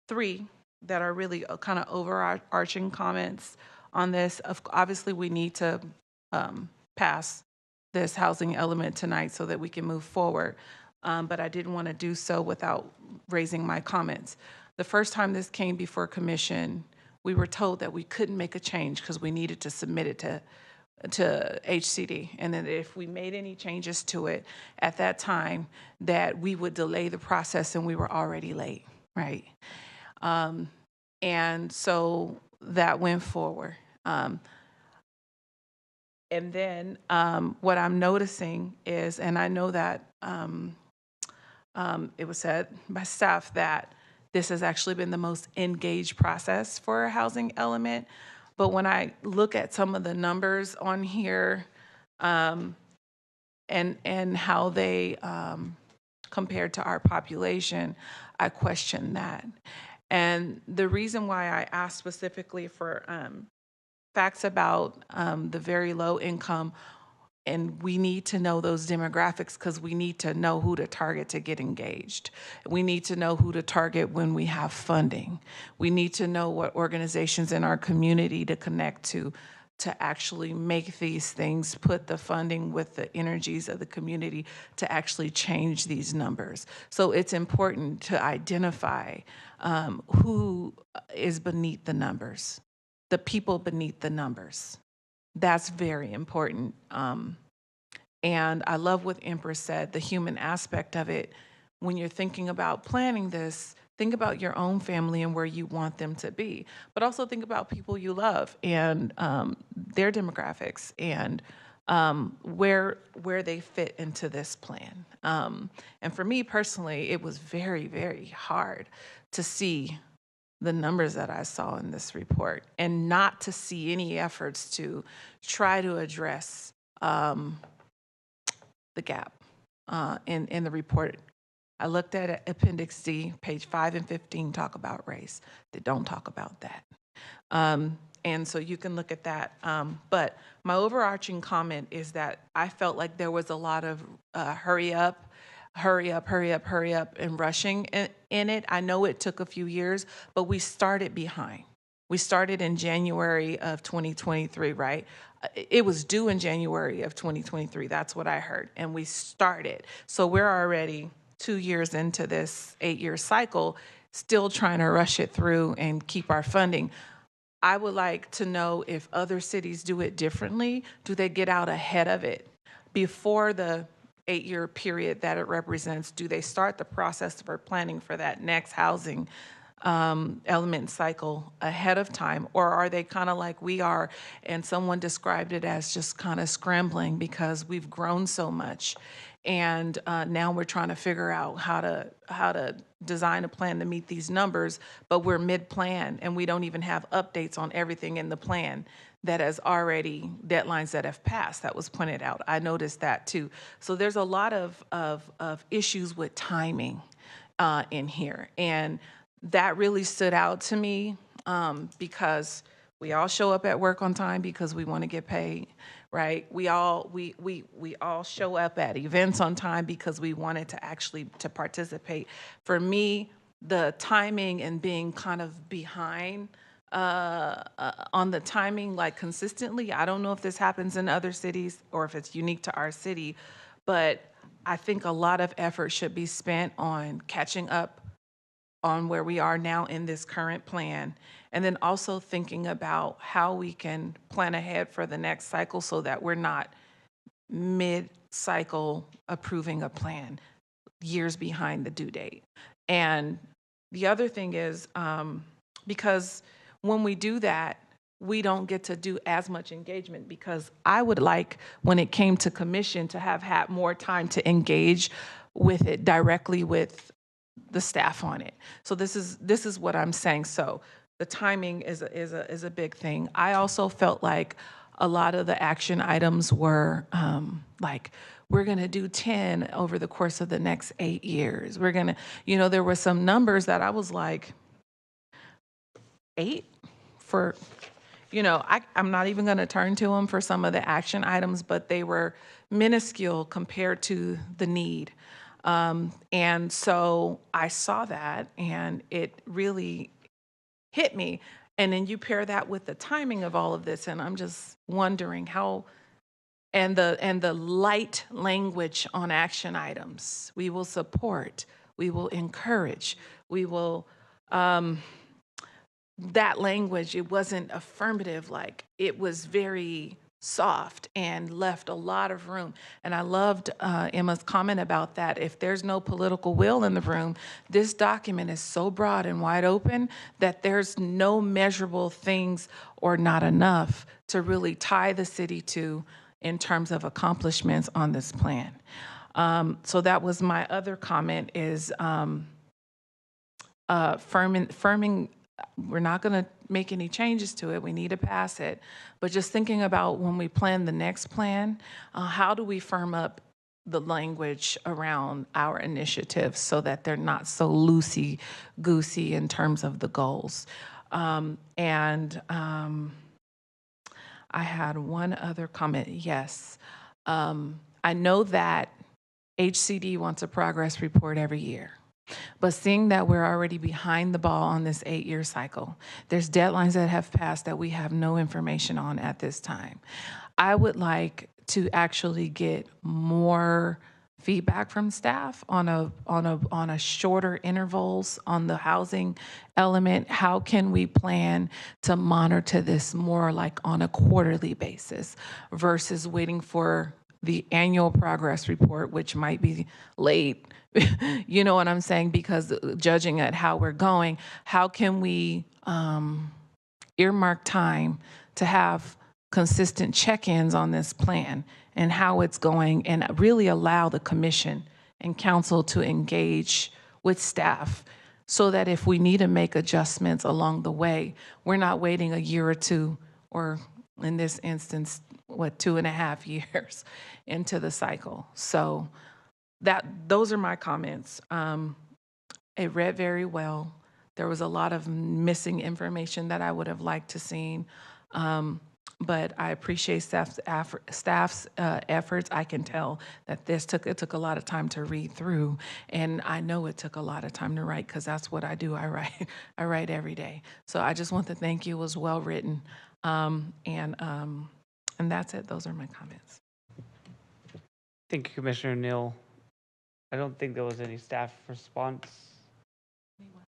M: three that are really kind of overarching comments on this. Obviously, we need to pass this housing element tonight so that we can move forward. But I didn't want to do so without raising my comments. The first time this came before commission, we were told that we couldn't make a change because we needed to submit it to HCD, and that if we made any changes to it at that time, that we would delay the process, and we were already late, right? And so that went forward. And then what I'm noticing is, and I know that it was said by staff that this has actually been the most engaged process for a housing element. But when I look at some of the numbers on here and how they compared to our population, I question that. And the reason why I asked specifically for facts about the very low income, and we need to know those demographics because we need to know who to target to get engaged. We need to know who to target when we have funding. We need to know what organizations in our community to connect to to actually make these things, put the funding with the energies of the community to actually change these numbers. So it's important to identify who is beneath the numbers, the people beneath the numbers. That's very important. And I love what Empress said, the human aspect of it. When you're thinking about planning this, think about your own family and where you want them to be, but also think about people you love and their demographics and where they fit into this plan. And for me personally, it was very, very hard to see the numbers that I saw in this report and not to see any efforts to try to address the gap in the report. I looked at Appendix D, page 5 and 15 talk about race. They don't talk about that. And so you can look at that. But my overarching comment is that I felt like there was a lot of hurry up, and rushing in it. I know it took a few years, but we started behind. We started in January of 2023, right? It was due in January of 2023. That's what I heard. And we started. So we're already 2 years into this 8-year cycle, still trying to rush it through and keep our funding. I would like to know if other cities do it differently. Do they get out ahead of it before the 8-year period that it represents? Do they start the process for planning for that next housing element cycle ahead of time? Or are they kind of like we are, and someone described it as just kind of scrambling because we've grown so much, and now we're trying to figure out how to design a plan to meet these numbers, but we're mid-plan and we don't even have updates on everything in the plan that has already deadlines that have passed. That was pointed out. I noticed that too. So there's a lot of issues with timing in here, and that really stood out to me because we all show up at work on time because we want to get paid, right? We all show up at events on time because we wanted to actually to participate. For me, the timing and being kind of behind on the timing, like consistently, I don't know if this happens in other cities or if it's unique to our city, but I think a lot of effort should be spent on catching up on where we are now in this current plan, and then also thinking about how we can plan ahead for the next cycle so that we're not mid-cycle approving a plan years behind the due date. And the other thing is, because when we do that, we don't get to do as much engagement, because I would like, when it came to commission, to have had more time to engage with it directly with the staff on it. So this is what I'm saying. So the timing is a big thing. I also felt like a lot of the action items were like, we're going to do 10 over the course of the next 8 years. We're going to, there were some numbers that I was like, 8 for, I'm not even going to turn to them for some of the action items, but they were minuscule compared to the need. And so I saw that and it really hit me. And then you pair that with the timing of all of this, and I'm just wondering how, and the light language on action items. We will support, we will encourage, we will, that language, it wasn't affirmative, like it was very soft and left a lot of room. And I loved Emma's comment about that. If there's no political will in the room, this document is so broad and wide open that there's no measurable things or not enough to really tie the city to in terms of accomplishments on this plan. So that was my other comment is firming. We're not going to make any changes to it. We need to pass it. But just thinking about when we plan the next plan, how do we firm up the language around our initiatives so that they're not so loosey-goosey in terms of the goals? I had one other comment. Yes. I know that HCD wants a progress report every year. But seeing that we're already behind the ball on this 8-year cycle, there's deadlines that have passed that we have no information on at this time. I would like to actually get more feedback from staff on a shorter intervals on the housing element. How can we plan to monitor this more like on a quarterly basis versus waiting for the annual progress report, which might be late, you know what I'm saying? Because judging at how we're going, how can we earmark time to have consistent check-ins on this plan and how it's going, and really allow the commission and council to engage with staff so that if we need to make adjustments along the way, we're not waiting a year or two, or in this instance, 2.5 years into the cycle. So those are my comments. It read very well. There was a lot of missing information that I would have liked to seen. But I appreciate staff's efforts. I can tell that it took a lot of time to read through, and I know it took a lot of time to write because that's what I do. I write every day. So I just want to thank you. It was well written, and that's it. Those are my comments.
B: Thank you, Commissioner Neal. I don't think there was any staff response.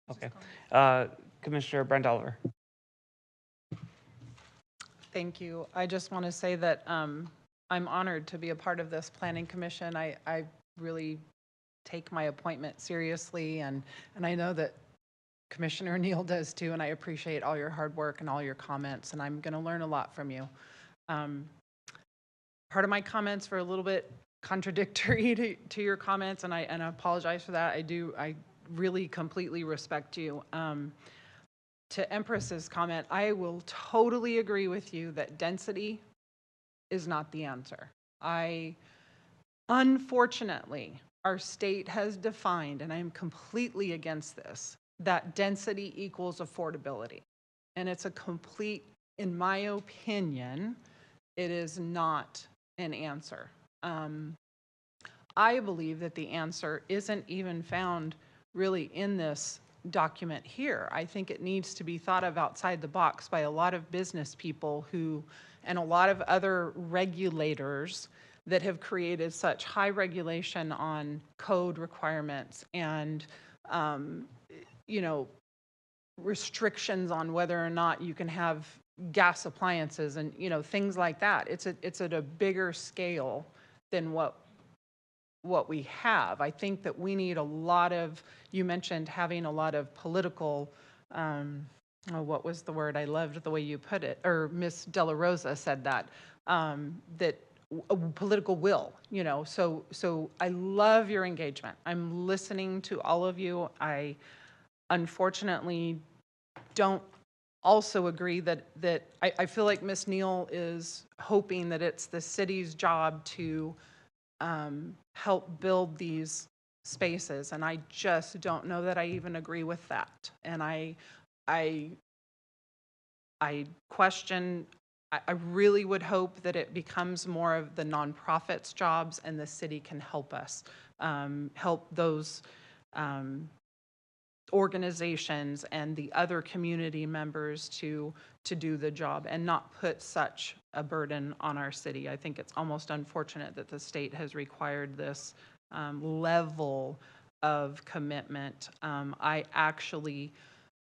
B: Okay. Commissioner Brent Oliver.
D: Thank you. I just want to say that I'm honored to be a part of this planning commission. I really take my appointment seriously, and I know that Commissioner Neal does too, and I appreciate all your hard work and all your comments, and I'm going to learn a lot from you. Part of my comments were a little bit contradictory to your comments, and I apologize for that. I really completely respect you. To Empress's comment, I will totally agree with you that density is not the answer. Unfortunately, our state has defined, and I am completely against this, that density equals affordability. And it's a complete, in my opinion, it is not an answer. I believe that the answer isn't even found really in this document here. I think it needs to be thought of outside the box by a lot of business people and a lot of other regulators that have created such high regulation on code requirements and, restrictions on whether or not you can have gas appliances and, things like that. It's at a bigger scale than what we have. I think that we need a lot of, you mentioned having a lot of political, what was the word? I loved the way you put it, or Ms. De La Rosa said that, that political will, so I love your engagement. I'm listening to all of you. I unfortunately don't also agree that I feel like Ms. Neal is hoping that it's the city's job to help build these spaces, and I just don't know that I even agree with that. And I question, I really would hope that it becomes more of the nonprofits' jobs, and the city can help us, help those organizations and the other community members to do the job and not put such a burden on our city. I think it's almost unfortunate that the state has required this level of commitment. I actually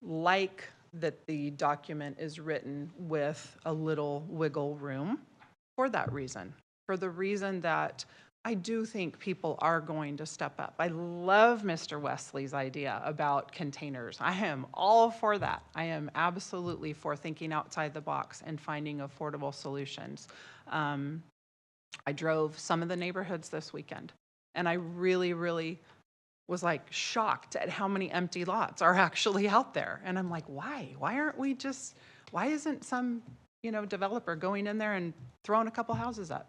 D: like that the document is written with a little wiggle room for that reason, for the reason that I do think people are going to step up. I love Mr. Wesley's idea about containers. I am all for that. I am absolutely for thinking outside the box and finding affordable solutions. I drove some of the neighborhoods this weekend, and I really, really was like shocked at how many empty lots are actually out there. And I'm like, why? Why isn't some, developer going in there and throwing a couple houses up,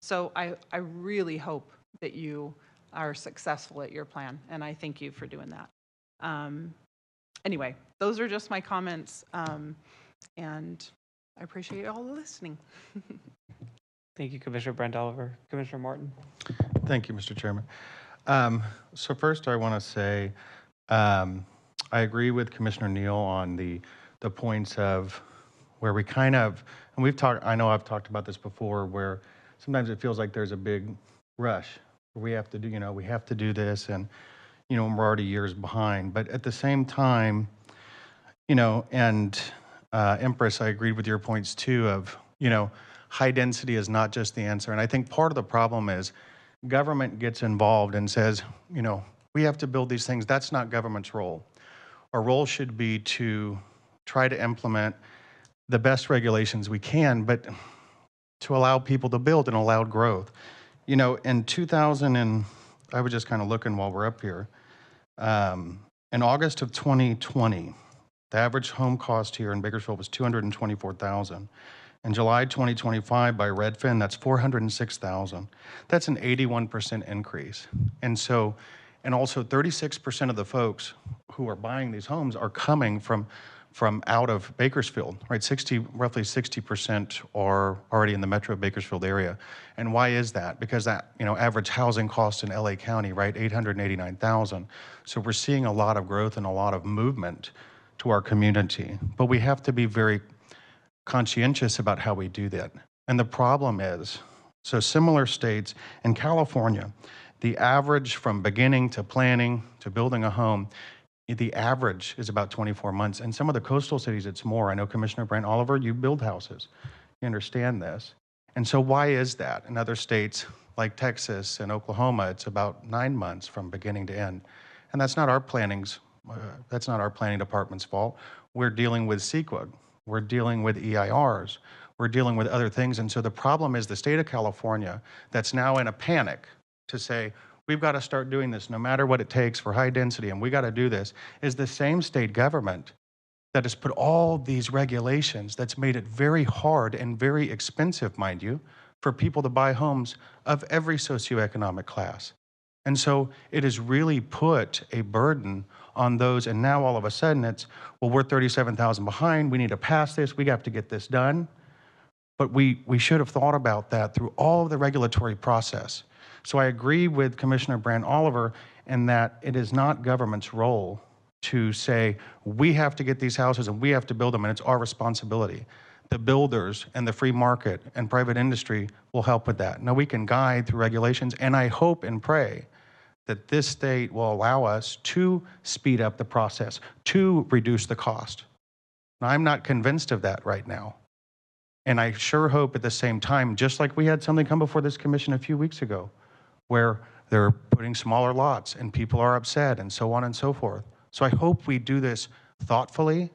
D: So I really hope that you are successful at your plan, and I thank you for doing that. Anyway, those are just my comments, and I appreciate all the listening.
B: Thank you, Commissioner Brent Oliver. Commissioner Martin.
L: Thank you, Mr. Chairman. So first I want to say, I agree with Commissioner Neal on the points of where we kind of, and we've talked, I know I've talked about this before, where sometimes it feels like there's a big rush. We have to do, we have to do this, and, we're already years behind. But at the same time, and Empress, I agreed with your points too of, high density is not just the answer. And I think part of the problem is government gets involved and says, we have to build these things. That's not government's role. Our role should be to try to implement the best regulations we can, but to allow people to build and allow growth. In 2000, and I was just kind of looking while we're up here, in August of 2020, the average home cost here in Bakersfield was $224,000. In July 2025 by Redfin, that's $406,000. That's an 81% increase. And also 36% of the folks who are buying these homes are coming from out of Bakersfield, right? Roughly 60% are already in the Metro Bakersfield area. And why is that? Because that, average housing cost in LA County, right, $889,000. So we're seeing a lot of growth and a lot of movement to our community. But we have to be very conscientious about how we do that. And the problem is, so similar states, in California, the average from beginning to planning to building a home, the average is about 24 months. In some of the coastal cities, it's more. I know Commissioner Brant Oliver, you build houses. You understand this. And so why is that? In other states like Texas and Oklahoma, it's about 9 months from beginning to end. And that's not our planning department's fault. We're dealing with CEQA. We're dealing with EIRs. We're dealing with other things. And so the problem is the state of California that's now in a panic to say, we've got to start doing this no matter what it takes for high density, and we got to do this, is the same state government that has put all these regulations that's made it very hard and very expensive, mind you, for people to buy homes of every socioeconomic class. And so it has really put a burden on those, and now all of a sudden it's, well, we're 37,000 behind, we need to pass this, we have to get this done. But we should have thought about that through all of the regulatory process. So I agree with Commissioner Brant Oliver in that it is not government's role to say, we have to get these houses and we have to build them and it's our responsibility. The builders and the free market and private industry will help with that. Now we can guide through regulations, and I hope and pray that this state will allow us to speed up the process, to reduce the cost. Now, I'm not convinced of that right now. And I sure hope at the same time, just like we had something come before this commission a few weeks ago, where they're putting smaller lots and people are upset and so on and so forth. So I hope we do this thoughtfully.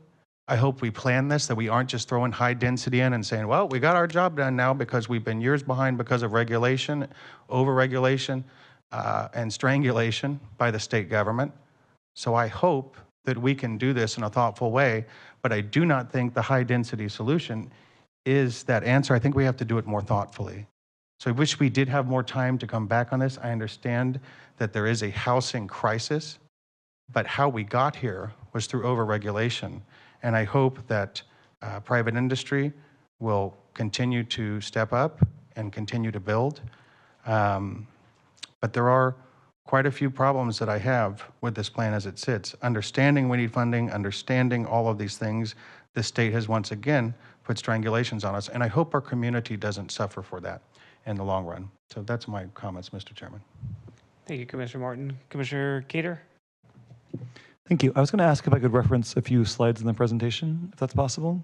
L: I hope we plan this, that we aren't just throwing high density in and saying, well, we got our job done now because we've been years behind because of regulation, over-regulation, and strangulation by the state government. So I hope that we can do this in a thoughtful way, but I do not think the high density solution is that answer. I think we have to do it more thoughtfully. So I wish we did have more time to come back on this. I understand that there is a housing crisis, but how we got here was through over-regulation. And I hope that private industry will continue to step up and continue to build. But there are quite a few problems that I have with this plan as it sits. Understanding we need funding, understanding all of these things, the state has once again put strangulations on us, and I hope our community doesn't suffer for that in the long run. So that's my comments, Mr. Chairman.
B: Thank you, Commissioner Martin. Commissioner Cater?
K: Thank you. I was going to ask if I could reference a few slides in the presentation, if that's possible.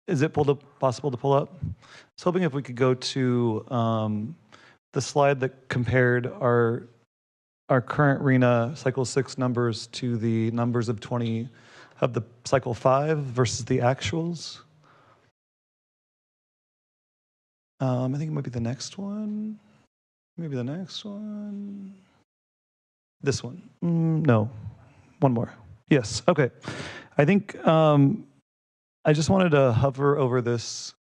K: Is it possible to pull up? I was hoping if we could go to the slide that compared our current RHNA Cycle 6 numbers to the numbers of the Cycle 5 versus the actuals. I think it might be the next one. Maybe the next one. This one. No. One more. Yes. Okay. I think I just wanted to hover over this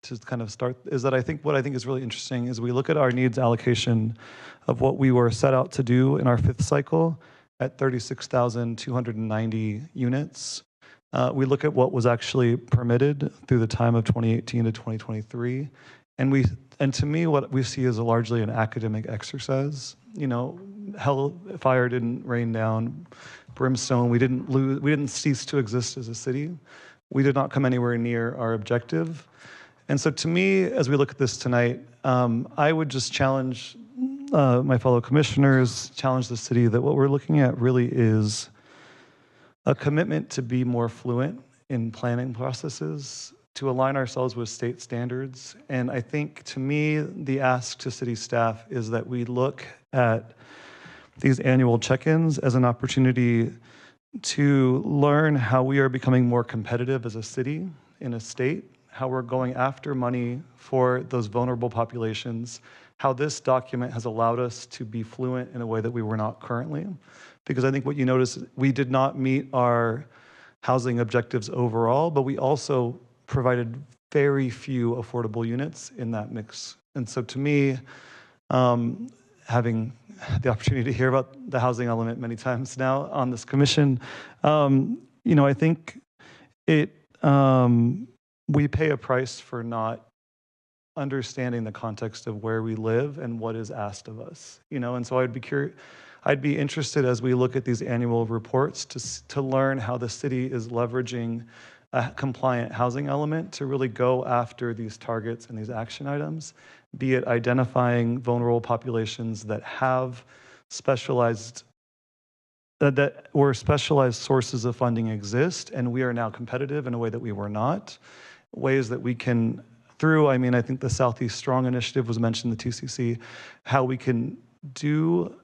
K: to kind of start, is that what I think is really interesting is we look at our needs allocation of what we were set out to do in our 5th cycle at 36,290 units. We look at what was actually permitted through the time of 2018 to 2023, And to me, what we see is largely an academic exercise. You know, hell, fire didn't rain down, brimstone. We didn't cease to exist as a city. We did not come anywhere near our objective. And so to me, as we look at this tonight, I would just challenge my fellow commissioners, challenge the city that what we're looking at really is a commitment to be more fluent in planning processes, to align ourselves with state standards. And I think, to me, the ask to city staff is that we look at these annual check-ins as an opportunity to learn how we are becoming more competitive as a city, in a state, how we're going after money for those vulnerable populations, how this document has allowed us to be fluent in a way that we were not currently. Because I think what you notice, we did not meet our housing objectives overall, but we also provided very few affordable units in that mix. And so to me, having the opportunity to hear about the housing element many times now on this commission, you know, I think we pay a price for not understanding the context of where we live and what is asked of us, you know. And so I'd be interested, as we look at these annual reports, to learn how the city is leveraging a compliant housing element to really go after these targets and these action items, be it identifying vulnerable populations that have specialized where specialized sources of funding exist, and we are now competitive in a way that we were not. Ways that we can, I think the Southeast Strong Initiative was mentioned, the TCC, how we can do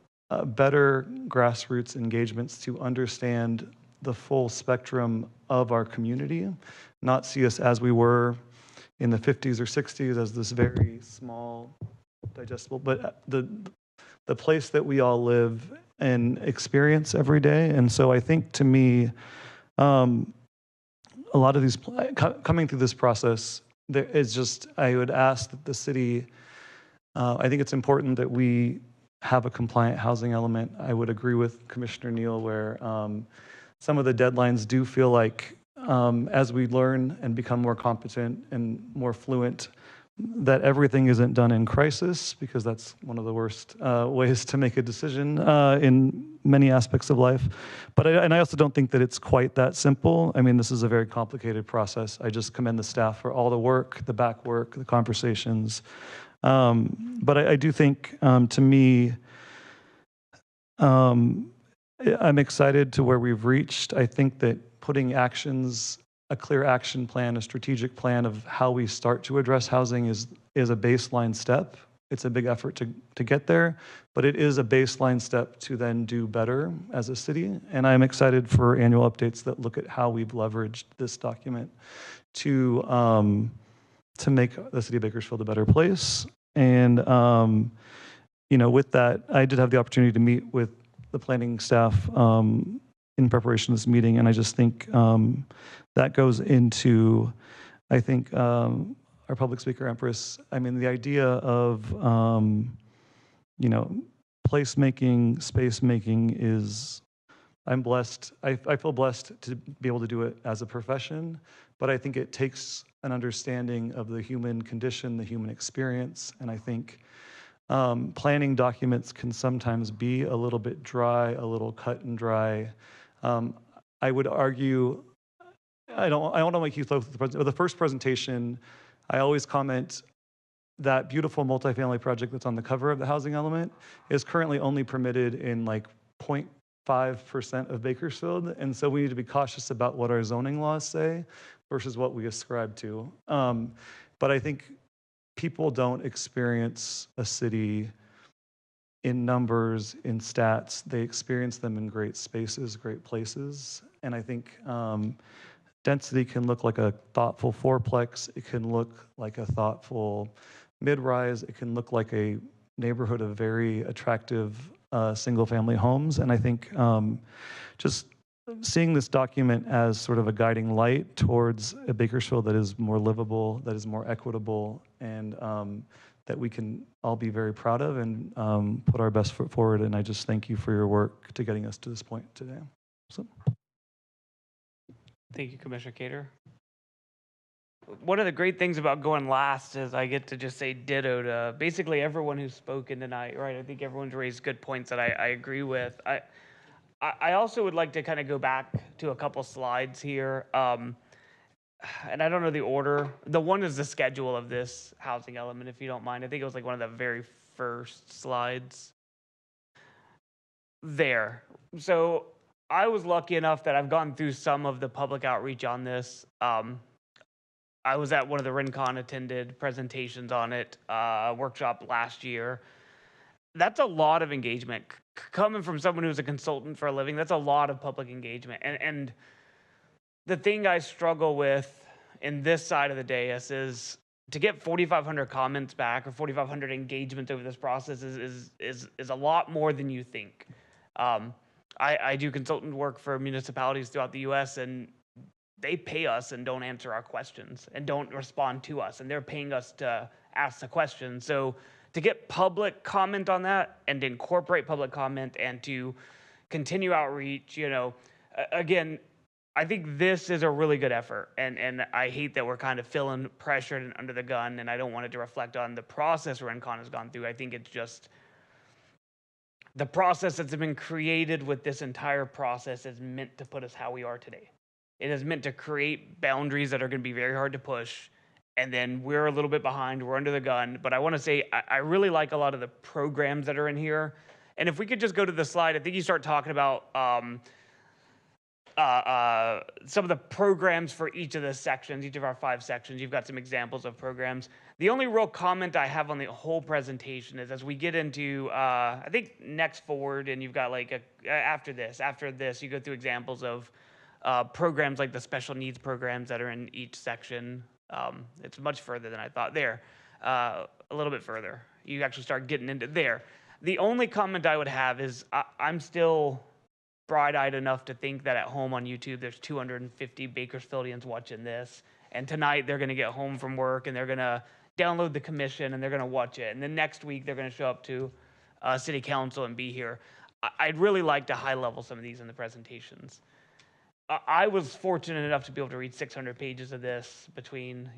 K: better grassroots engagements to understand the full spectrum of our community, not see us as we were in the 50s or 60s as this very small, digestible, but the place that we all live and experience every day. And so I think, to me, a lot of these, coming through this process, there is just, I would ask that the city, I think it's important that we have a compliant housing element. I would agree with Commissioner Neal where some of the deadlines do feel like, as we learn and become more competent and more fluent, that everything isn't done in crisis, because that's one of the worst ways to make a decision in many aspects of life. But I also don't think that it's quite that simple. I mean, this is a very complicated process. I just commend the staff for all the work, the back work, the conversations. But I do think, to me, I'm excited to where we've reached. I think that putting actions, a clear action plan, a strategic plan of how we start to address housing is a baseline step. It's a big effort to get there, but it is a baseline step to then do better as a city. And I'm excited for annual updates that look at how we've leveraged this document to make the city of Bakersfield a better place. And you know, with that, I did have the opportunity to meet with the planning staff in preparation of this meeting, and I just think that goes into, I think, our public speaker, Empress. I mean, the idea of, you know, placemaking, space making is, I'm blessed. I feel blessed to be able to do it as a profession, but I think it takes an understanding of the human condition, the human experience, and I think planning documents can sometimes be a little bit dry, a little cut and dry. I would argue, I don't want to make you slow with the first presentation. I always comment that beautiful multifamily project that's on the cover of the housing element is currently only permitted in like 0.5% of Bakersfield. And so we need to be cautious about what our zoning laws say versus what we ascribe to. But I think people don't experience a city in numbers, in stats. They experience them in great spaces, great places. And I think density can look like a thoughtful fourplex. It can look like a thoughtful mid-rise. It can look like a neighborhood of very attractive single-family homes. And I think just seeing this document as sort of a guiding light towards a Bakersfield that is more livable, that is more equitable, and that we can all be very proud of and put our best foot forward. And I just thank you for your work to getting us to this point today. So.
B: Thank you, Commissioner Cater. one of the great things about going last is I get to just say ditto to basically everyone who's spoken tonight, right? I think everyone's raised good points that I agree with. I also would like to kind of go back to a couple slides here. And I don't know the order. The one is the schedule of this housing element, if you don't mind. I think it was like one of the very first slides. There. So I was lucky enough that I've gone through some of the public outreach on this. I was at one of the Rincon attended presentations on it, workshop last year. That's a lot of engagement. Coming from someone who's a consultant for a living, that's a lot of public engagement. And the thing I struggle with in this side of the dais is to get 4,500 comments back or 4,500 engagements over this process is a lot more than you think. I do consultant work for municipalities throughout the U.S. and they pay us and don't answer our questions and don't respond to us, and they're paying us to ask the questions. So to get public comment on that and to incorporate public comment and to continue outreach, again, I think this is a really good effort. And I hate that we're kind of feeling pressured and under the gun, and I don't want it to reflect on the process Rincon has gone through. I think it's just the process that's been created with this entire process is meant to put us how we are today. It is meant to create boundaries that are going to be very hard to push. And then we're a little bit behind, we're under the gun. But I want to say, I really like a lot of the programs that are in here. And if we could just go to the slide, I think you start talking about some of the programs for each of the sections, each of our 5 sections. You've got some examples of programs. The only real comment I have on the whole presentation is as we get into, I think next forward, and you've got like after this, you go through examples of programs like the special needs programs that are in each section. It's much further than I thought there, a little bit further. You actually start getting into there. The only comment I would have is I'm still bright-eyed enough to think that at home on YouTube, there's 250 Bakersfieldians watching this. And tonight they're going to get home from work and they're going to download the commission and they're going to watch it. And then next week they're going to show up to city council and be here. I'd really like to high-level some of these in the presentations. I was fortunate enough to be able to read 600 pages of this between,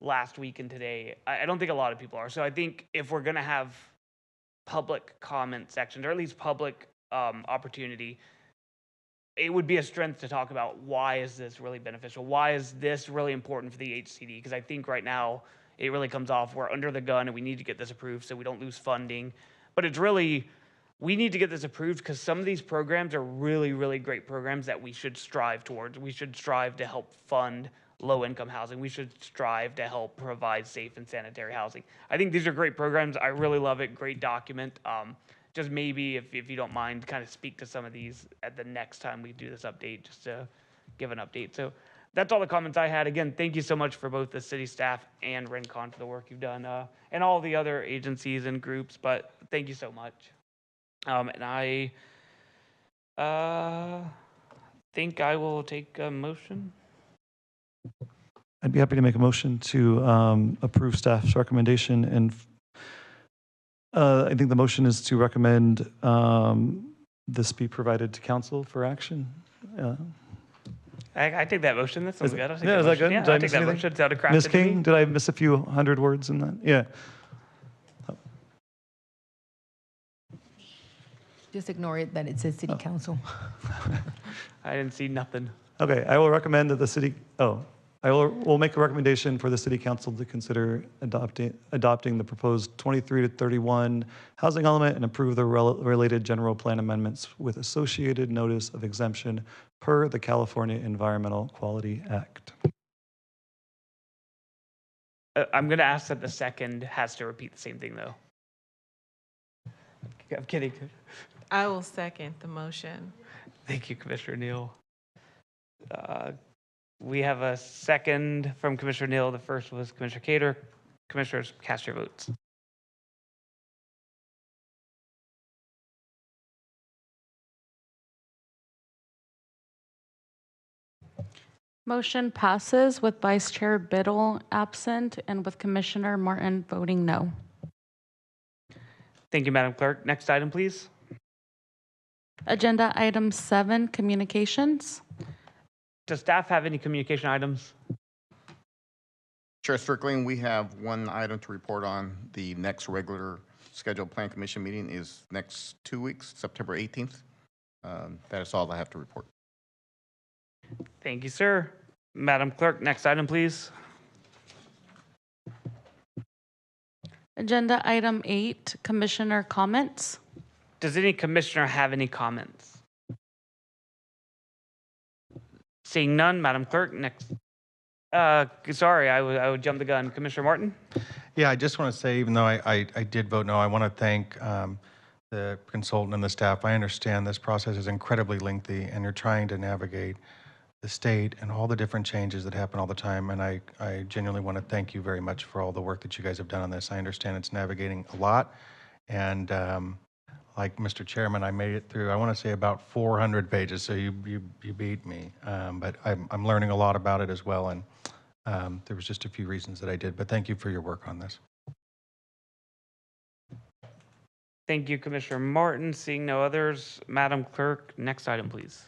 B: last week and today. I don't think a lot of people are. So I think if we're going to have public comment sections, or at least public opportunity, it would be a strength to talk about why is this really beneficial? Why is this really important for the HCD? Because I think right now it really comes off we're under the gun and we need to get this approved so we don't lose funding. But it's really, we need to get this approved because some of these programs are really, really great programs that we should strive towards. We should strive to help fund low-income housing. We should strive to help provide safe and sanitary housing. I think these are great programs. I really love it. Great document. Just maybe, if you don't mind, kind of speak to some of these at the next time we do this update, just to give an update. So that's all the comments I had. Again, thank you so much for both the city staff and Rincon for the work you've done, and all the other agencies and groups, but thank you so much. And I think I will take a motion.
K: I'd be happy to make a motion to approve staff's recommendation, and I think the motion is to recommend this be provided to council for action.
B: I take that motion. That sounds good. I'll take
K: Yeah, is that good?
B: Yeah,
K: Did I
B: I'll take
K: miss
B: that
K: anything?
B: motion. It's how to craft
K: Ms.
B: it to
K: King,
B: me.
K: did I miss a few hundred words in that? Yeah.
J: Just ignore it that it says city council.
B: I didn't see nothing.
K: Okay, I will recommend that the city, we'll make a recommendation for the city council to consider adopting the proposed 23 to 31 housing element and approve the related general plan amendments with associated notice of exemption per the California Environmental Quality Act.
B: I'm going to ask that the second has to repeat the same thing, though. I'm kidding.
N: I will second the motion.
B: Thank you, Commissioner Neal. We have a second from Commissioner Neal. The first was Commissioner Cater. Commissioners, cast your votes.
C: Motion passes with Vice Chair Biddle absent and with Commissioner Martin voting no.
B: Thank you, Madam Clerk. Next item, please.
C: Agenda item 7, communications.
B: Does staff have any communication items?
F: Chair Strickland, we have one item to report on. The next regular scheduled Plan Commission meeting is next 2 weeks, September 18th. That is all I have to report.
B: Thank you, sir. Madam Clerk, next item, please.
C: Agenda item 8, commissioner comments.
B: Does any commissioner have any comments? Seeing none, Madam Clerk, next. Sorry, I would jump the gun. Commissioner Martin?
L: Yeah, I just want to say, even though I did vote no, I want to thank the consultant and the staff. I understand this process is incredibly lengthy, and you're trying to navigate the state and all the different changes that happen all the time. And I genuinely want to thank you very much for all the work that you guys have done on this. I understand it's navigating a lot. And like Mr. Chairman, I made it through, I want to say about 400 pages, so you beat me. But I'm learning a lot about it as well. And there was just a few reasons that I did. But thank you for your work on this.
B: Thank you, Commissioner Martin. Seeing no others, Madam Clerk, next item, please.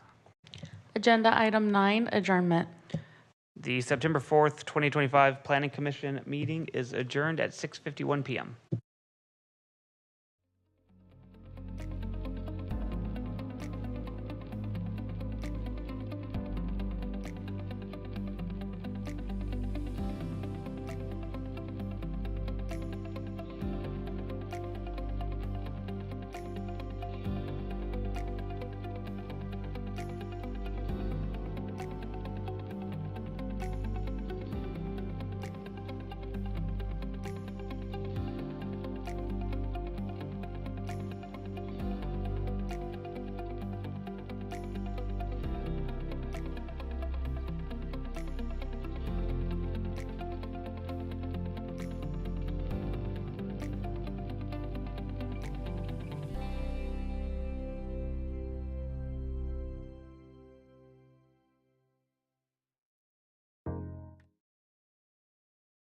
C: Agenda item 9, adjournment.
B: The September 4th, 2025 Planning Commission meeting is adjourned at 6:51 p.m.